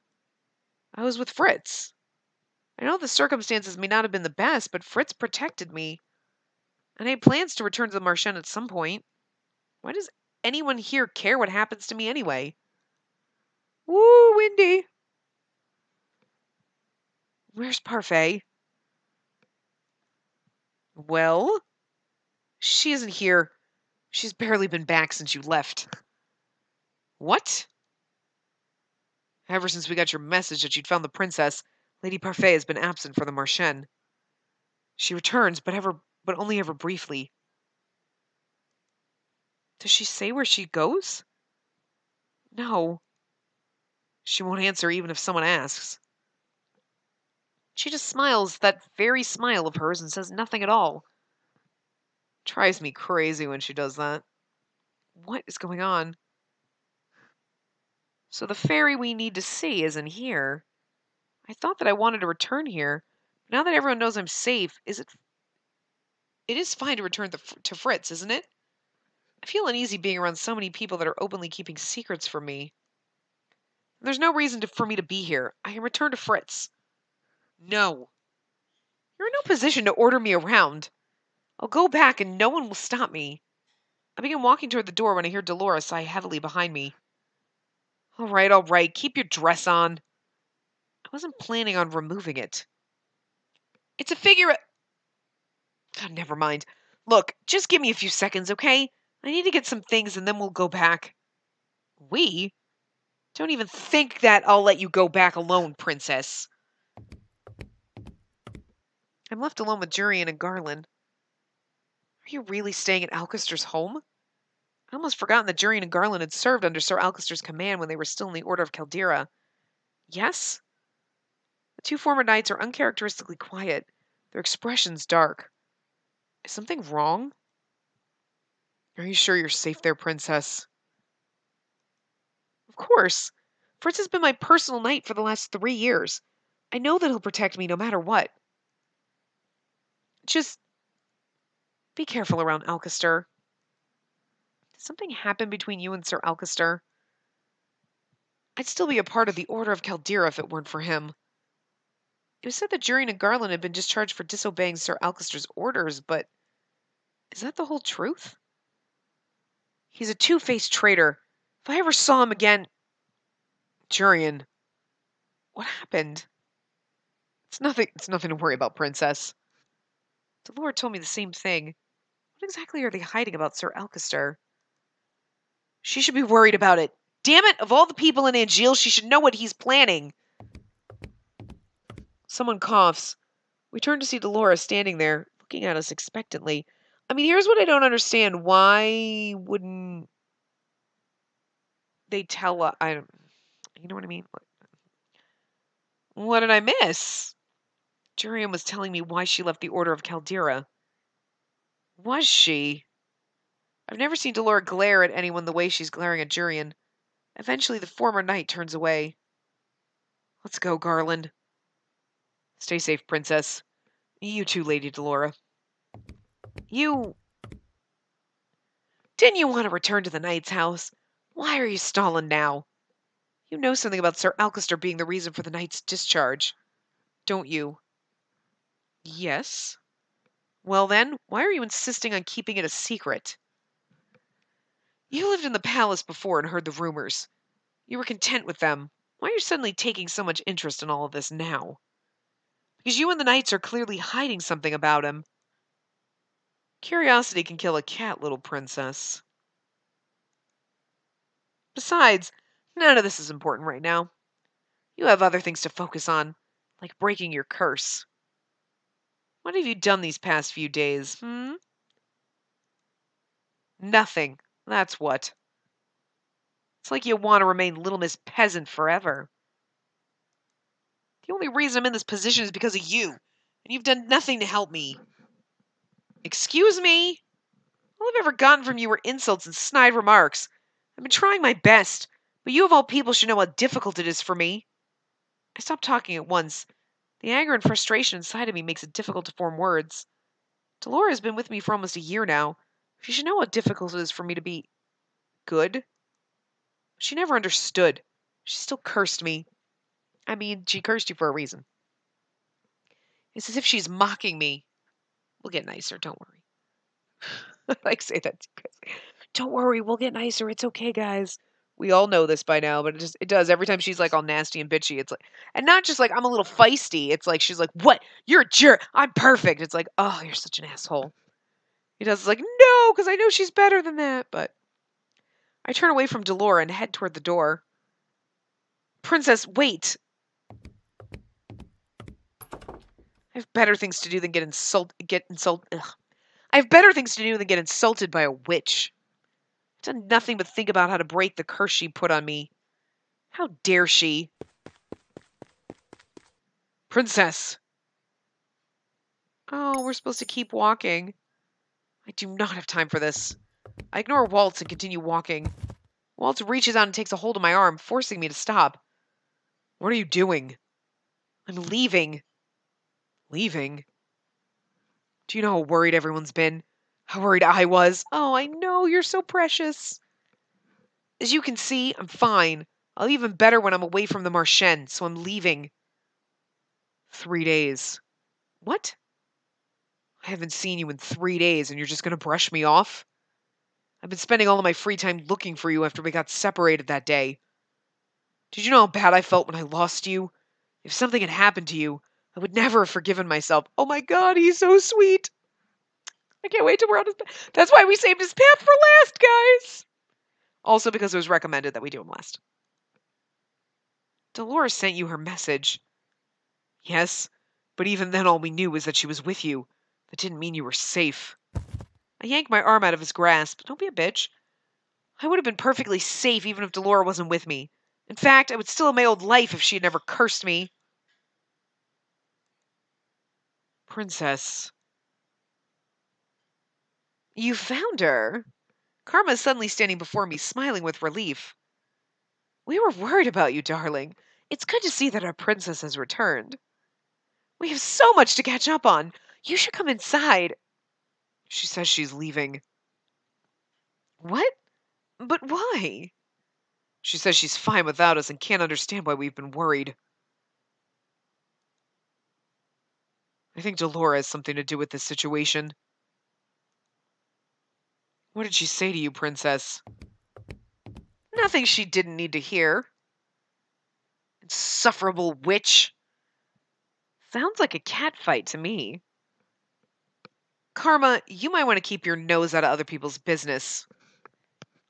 I was with Fritz. I know the circumstances may not have been the best, but Fritz protected me. And I had plans to return to the Marchen at some point. Why does anyone here care what happens to me anyway? Woo, windy. Where's Parfait? Well? She isn't here. She's barely been back since you left. What? Ever since we got your message that you'd found the princess, Lady Parfait has been absent from the Marchen. She returns, but only ever briefly. Does she say where she goes? No. She won't answer even if someone asks. She just smiles that very smile of hers and says nothing at all. Drives me crazy when she does that. What is going on? So the fairy we need to see isn't here. I thought that I wanted to return here. Now that everyone knows I'm safe, it is fine to return to Fritz, isn't it? I feel uneasy being around so many people that are openly keeping secrets from me. There's no reason for me to be here. I can return to Fritz. No. You're in no position to order me around. I'll go back and no one will stop me. I begin walking toward the door when I hear Dolores sigh heavily behind me. All right, keep your dress on. I wasn't planning on removing it. It's a figure. Oh, never mind. Look, just give me a few seconds, okay? I need to get some things and then we'll go back. We? Don't even think that I'll let you go back alone, Princess. I'm left alone with Jurian and Garland. Are you really staying at Alcester's home? I almost forgotten that Jurian and Garland had served under Sir Alcester's command when they were still in the Order of Caldera. Yes? The two former knights are uncharacteristically quiet, their expressions dark. Is something wrong? Are you sure you're safe there, Princess? Of course. Fritz has been my personal knight for the last 3 years. I know that he'll protect me no matter what. Just be careful around Alcester. Did something happen between you and Sir Alcester? I'd still be a part of the Order of Caldera if it weren't for him. It was said that Jurian and Garland had been discharged for disobeying Sir Alcester's orders, but is that the whole truth? He's a two-faced traitor. If I ever saw him again... Jurian, what happened? It's nothing to worry about, Princess. Delora told me the same thing. What exactly are they hiding about Sir Alcester? She should be worried about it. Damn it, of all the people in Angeal, she should know what he's planning. Someone coughs. We turn to see Delora standing there, looking at us expectantly. I mean, here's what I don't understand. Why wouldn't they tell us? You know what I mean? What did I miss? Jurian was telling me why she left the Order of Caldera. Was she? I've never seen Delora glare at anyone the way she's glaring at Jurian. Eventually, the former knight turns away. Let's go, Garland. Stay safe, Princess. You too, Lady Delora. Didn't you want to return to the knight's house? Why are you stalling now? You know something about Sir Alcester being the reason for the knight's discharge, don't you? Yes. Well then, why are you insisting on keeping it a secret? You lived in the palace before and heard the rumors. You were content with them. Why are you suddenly taking so much interest in all of this now? Because you and the knights are clearly hiding something about him. Curiosity can kill a cat, little princess. Besides, none of this is important right now. You have other things to focus on, like breaking your curse. What have you done these past few days, Nothing. That's what. It's like you want to remain Little Miss Peasant forever. The only reason I'm in this position is because of you, and you've done nothing to help me. Excuse me? All I've ever gotten from you were insults and snide remarks. I've been trying my best, but you of all people should know how difficult it is for me. I stopped talking at once. The anger and frustration inside of me makes it difficult to form words. Delora has been with me for almost a year now. She should know how difficult it is for me to be good. She never understood. She still cursed me. I mean, she cursed you for a reason. It's as if she's mocking me. We'll get nicer, don't worry. I like say that to you guys. Don't worry, we'll get nicer. It's okay, guys. We all know this by now, but it does. Every time she's like all nasty and bitchy, it's like, and not just like I'm a little feisty. It's like she's like, "What? You're a jerk. I'm perfect." It's like, "Oh, you're such an asshole." He does. It's like, "No," because I know she's better than that. But I turn away from Delora and head toward the door. Princess, wait. I have better things to do than I have better things to do than get insulted by a witch. I've done nothing but think about how to break the curse she put on me. How dare she? Princess! Oh, we're supposed to keep walking. I do not have time for this. I ignore Waltz and continue walking. Waltz reaches out and takes a hold of my arm, forcing me to stop. What are you doing? I'm leaving. Leaving? Do you know how worried everyone's been? How worried I was? Oh, I know, you're so precious. As you can see, I'm fine. I'll be even better when I'm away from the Marchen, so I'm leaving. 3 days. What? I haven't seen you in 3 days, and you're just going to brush me off? I've been spending all of my free time looking for you after we got separated that day. Did you know how bad I felt when I lost you? If something had happened to you, I would never have forgiven myself. Oh my God, he's so sweet. I can't wait till we're on his path. That's why we saved his path for last, guys. Also because it was recommended that we do him last. Dolores sent you her message. Yes, but even then all we knew was that she was with you. That didn't mean you were safe. I yanked my arm out of his grasp. Don't be a bitch. I would have been perfectly safe even if Delora wasn't with me. In fact, I would still have my old life if she had never cursed me. Princess. You found her. Karma is suddenly standing before me, smiling with relief. We were worried about you, darling. It's good to see that our princess has returned. We have so much to catch up on. You should come inside. She says she's leaving. What? But why? She says she's fine without us and can't understand why we've been worried. I think Delora has something to do with this situation. What did she say to you, Princess? Nothing she didn't need to hear. Insufferable witch. Sounds like a cat fight to me. Karma, you might want to keep your nose out of other people's business.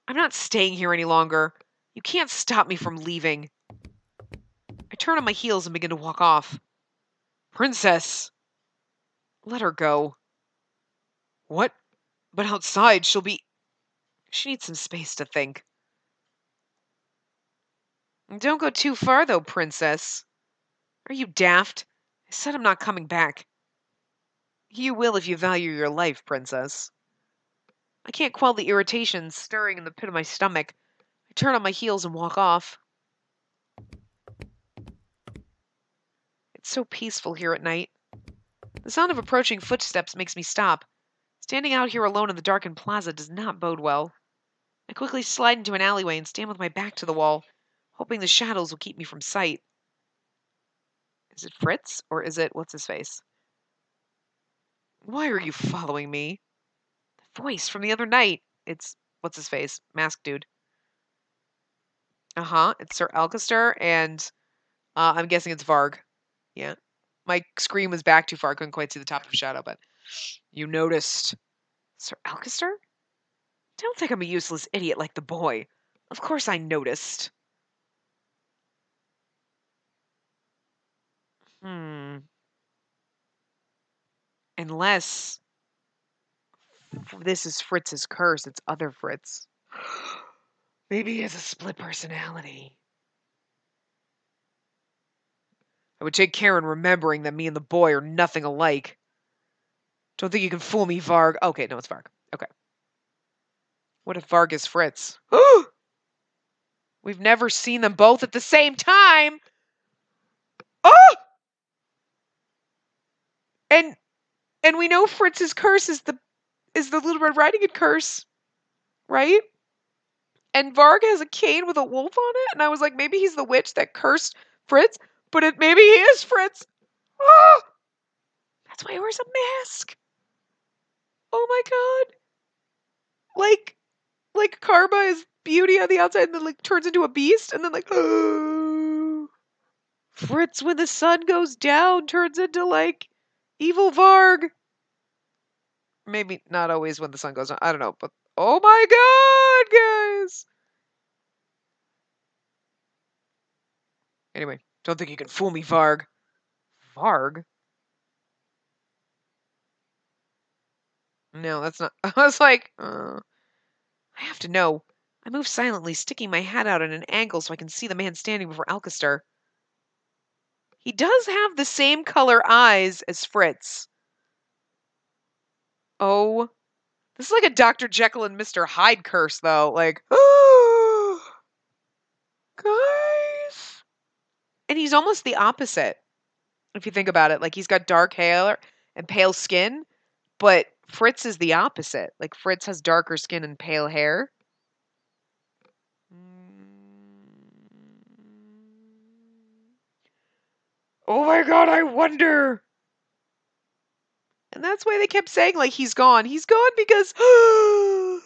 I'm not staying here any longer. You can't stop me from leaving. I turn on my heels and begin to walk off. Princess! Let her go. What? But outside she'll be... She needs some space to think. Don't go too far, though, Princess. Are you daft? I said I'm not coming back. You will if you value your life, Princess. I can't quell the irritation stirring in the pit of my stomach. I turn on my heels and walk off. It's so peaceful here at night. The sound of approaching footsteps makes me stop. Standing out here alone in the darkened plaza does not bode well. I quickly slide into an alleyway and stand with my back to the wall, hoping the shadows will keep me from sight. Is it Fritz, or is it what's-his-face? Why are you following me? The voice from the other night. It's what's-his-face, masked dude. It's Sir Alcester, and I'm guessing it's Varg. Yeah. My screen was back too far, I couldn't quite see the top of the shadow, but you noticed. Sir Alcester? Don't think I'm a useless idiot like the boy. Of course I noticed. Unless this is Fritz's curse, it's other Fritz. Maybe he has a split personality. I would take care in remembering that me and the boy are nothing alike. Don't think you can fool me, Varg. Okay, no, it's Varg. Okay. What if Varg is Fritz? We've never seen them both at the same time! Oh! And we know Fritz's curse is the Little Red Riding Hood curse, right? And Varg has a cane with a wolf on it, and I was like, maybe he's the witch that cursed Fritz, but maybe he is Fritz. Oh! That's why he wears a mask. Oh my god. Like Karma is beauty on the outside and then like turns into a beast and then like Fritz when the sun goes down turns into like evil Varg. Maybe not always when the sun goes down. I don't know, but oh my god, guys. Anyway, don't think you can fool me, Varg. Varg? No, that's not. I was like, I have to know. I move silently, sticking my hat out at an angle so I can see the man standing before Alcester. He does have the same color eyes as Fritz. Oh. This is like a Dr. Jekyll and Mr. Hyde curse, though. Like, guys. And he's almost the opposite, if you think about it. Like, he's got dark hair and pale skin, but Fritz is the opposite. Like, Fritz has darker skin and pale hair. Oh my god, I wonder. And that's why they kept saying, like, he's gone. He's gone because... Oh,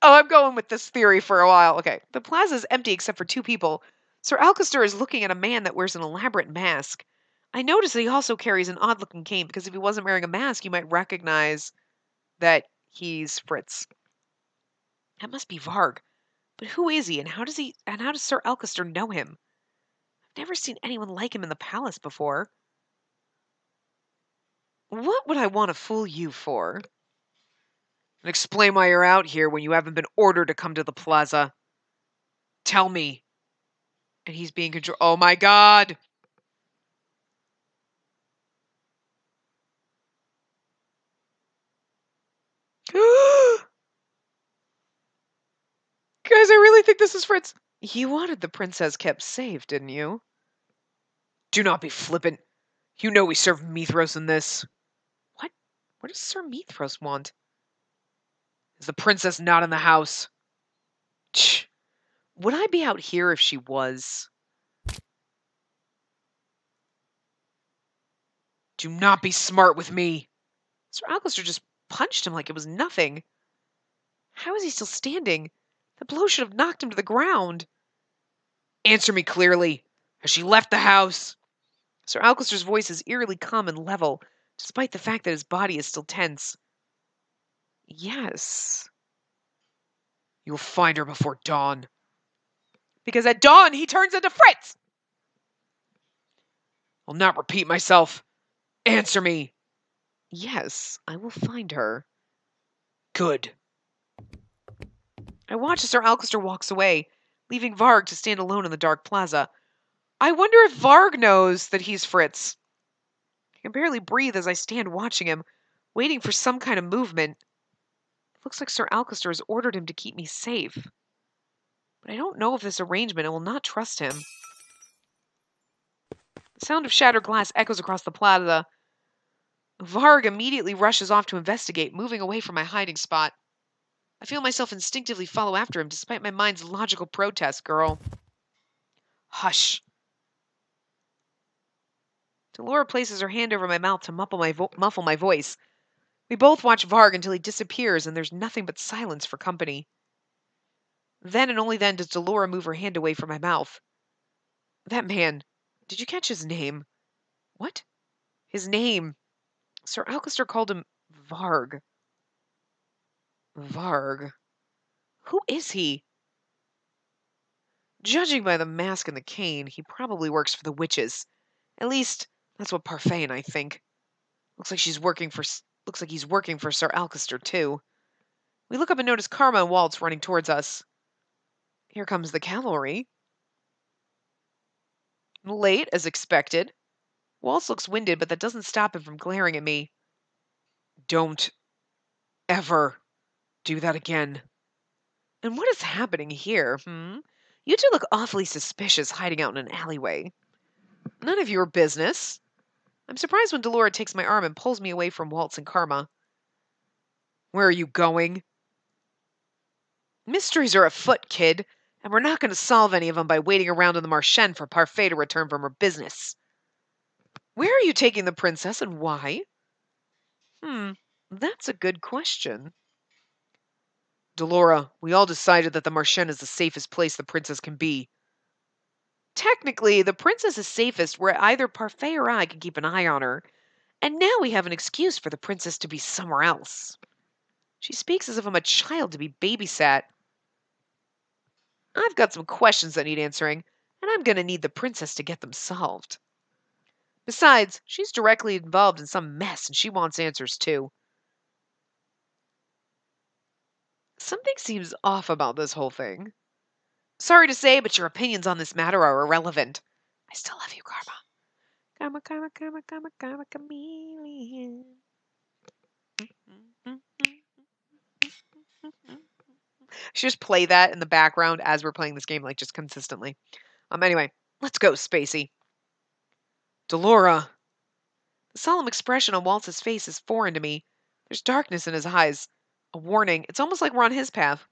I'm going with this theory for a while. Okay, the plaza's empty except for two people. Sir Alcester is looking at a man that wears an elaborate mask. I notice that he also carries an odd-looking cane, because if he wasn't wearing a mask, you might recognize that he's Fritz. That must be Varg. But who is he, and how does Sir Alcester know him? I've never seen anyone like him in the palace before. What would I want to fool you for? And explain why you're out here when you haven't been ordered to come to the plaza. Tell me. And he's being controlled. Oh my god! Guys, I really think this is Fritz. You wanted the princess kept safe, didn't you? Do not be flippant. You know we serve Mithros in this. What? What does Sir Mithros want? Is the princess not in the house? Shh. Would I be out here if she was? Do not be smart with me. Sir Alcester just punched him like it was nothing. How is he still standing? The blow should have knocked him to the ground. Answer me clearly. Has she left the house? Sir Alcester's voice is eerily calm and level, despite the fact that his body is still tense. Yes. You will find her before dawn. Because at dawn, he turns into Fritz! I'll not repeat myself. Answer me. Yes, I will find her. Good. I watch as Sir Alcester walks away, leaving Varg to stand alone in the dark plaza. I wonder if Varg knows that he's Fritz. I can barely breathe as I stand watching him, waiting for some kind of movement. It looks like Sir Alcester has ordered him to keep me safe. But I don't know of this arrangement and will not trust him. The sound of shattered glass echoes across the plaza. Varg immediately rushes off to investigate, moving away from my hiding spot. I feel myself instinctively follow after him, despite my mind's logical protest, girl. Hush. Delora places her hand over my mouth to muffle my voice. We both watch Varg until he disappears, and there's nothing but silence for company. Then and only then does Delora move her hand away from my mouth. That man, did you catch his name? What? His name. Sir Alcester called him Varg. Varg. Who is he? Judging by the mask and the cane, he probably works for the witches. At least, that's what Parfait and I think. Looks like he's working for Sir Alcester, too. We look up and notice Karma and Waltz running towards us. Here comes the cavalry. Late, as expected. Waltz looks winded, but that doesn't stop him from glaring at me. Don't ever do that again. And what is happening here, You two look awfully suspicious hiding out in an alleyway. None of your business. I'm surprised when Delora takes my arm and pulls me away from Waltz and Karma. Where are you going? Mysteries are afoot, kid, and we're not going to solve any of them by waiting around in the Marchen for Parfait to return from her business. Where are you taking the princess and why? That's a good question. Delora, we all decided that the Marchen is the safest place the princess can be. Technically, the princess is safest where either Parfait or I can keep an eye on her, and now we have an excuse for the princess to be somewhere else. She speaks as if I'm a child to be babysat. I've got some questions that need answering, and I'm going to need the princess to get them solved. Besides, she's directly involved in some mess, and she wants answers too. Something seems off about this whole thing. Sorry to say, but your opinions on this matter are irrelevant. I still love you, Karma. Karma, karma, karma, karma, karma, chameleon. I should just play that in the background as we're playing this game, like just consistently. Anyway, let's go, Spacey. Delora. The solemn expression on Waltz's face is foreign to me. There's darkness in his eyes. A warning. It's almost like we're on his path.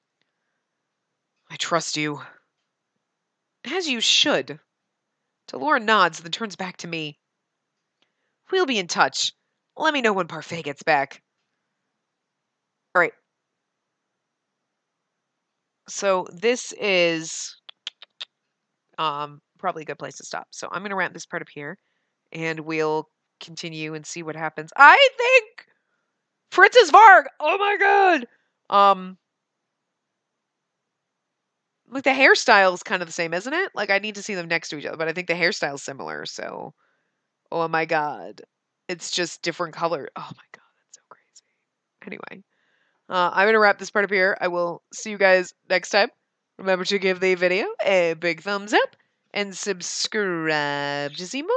I trust you. As you should. Delora nods, then turns back to me. We'll be in touch. Let me know when Parfait gets back. All right. So this is probably a good place to stop. So I'm going to wrap this part up here, and we'll continue and see what happens. I think Fritz is Varg. Oh my god. Like the hairstyle is kind of the same, isn't it? Like I need to see them next to each other, but I think the hairstyle is similar. So, oh my god, it's just different color. Oh my god, that's so crazy. Anyway, I'm gonna wrap this part up here. I will see you guys next time. Remember to give the video a big thumbs up and subscribe to see more.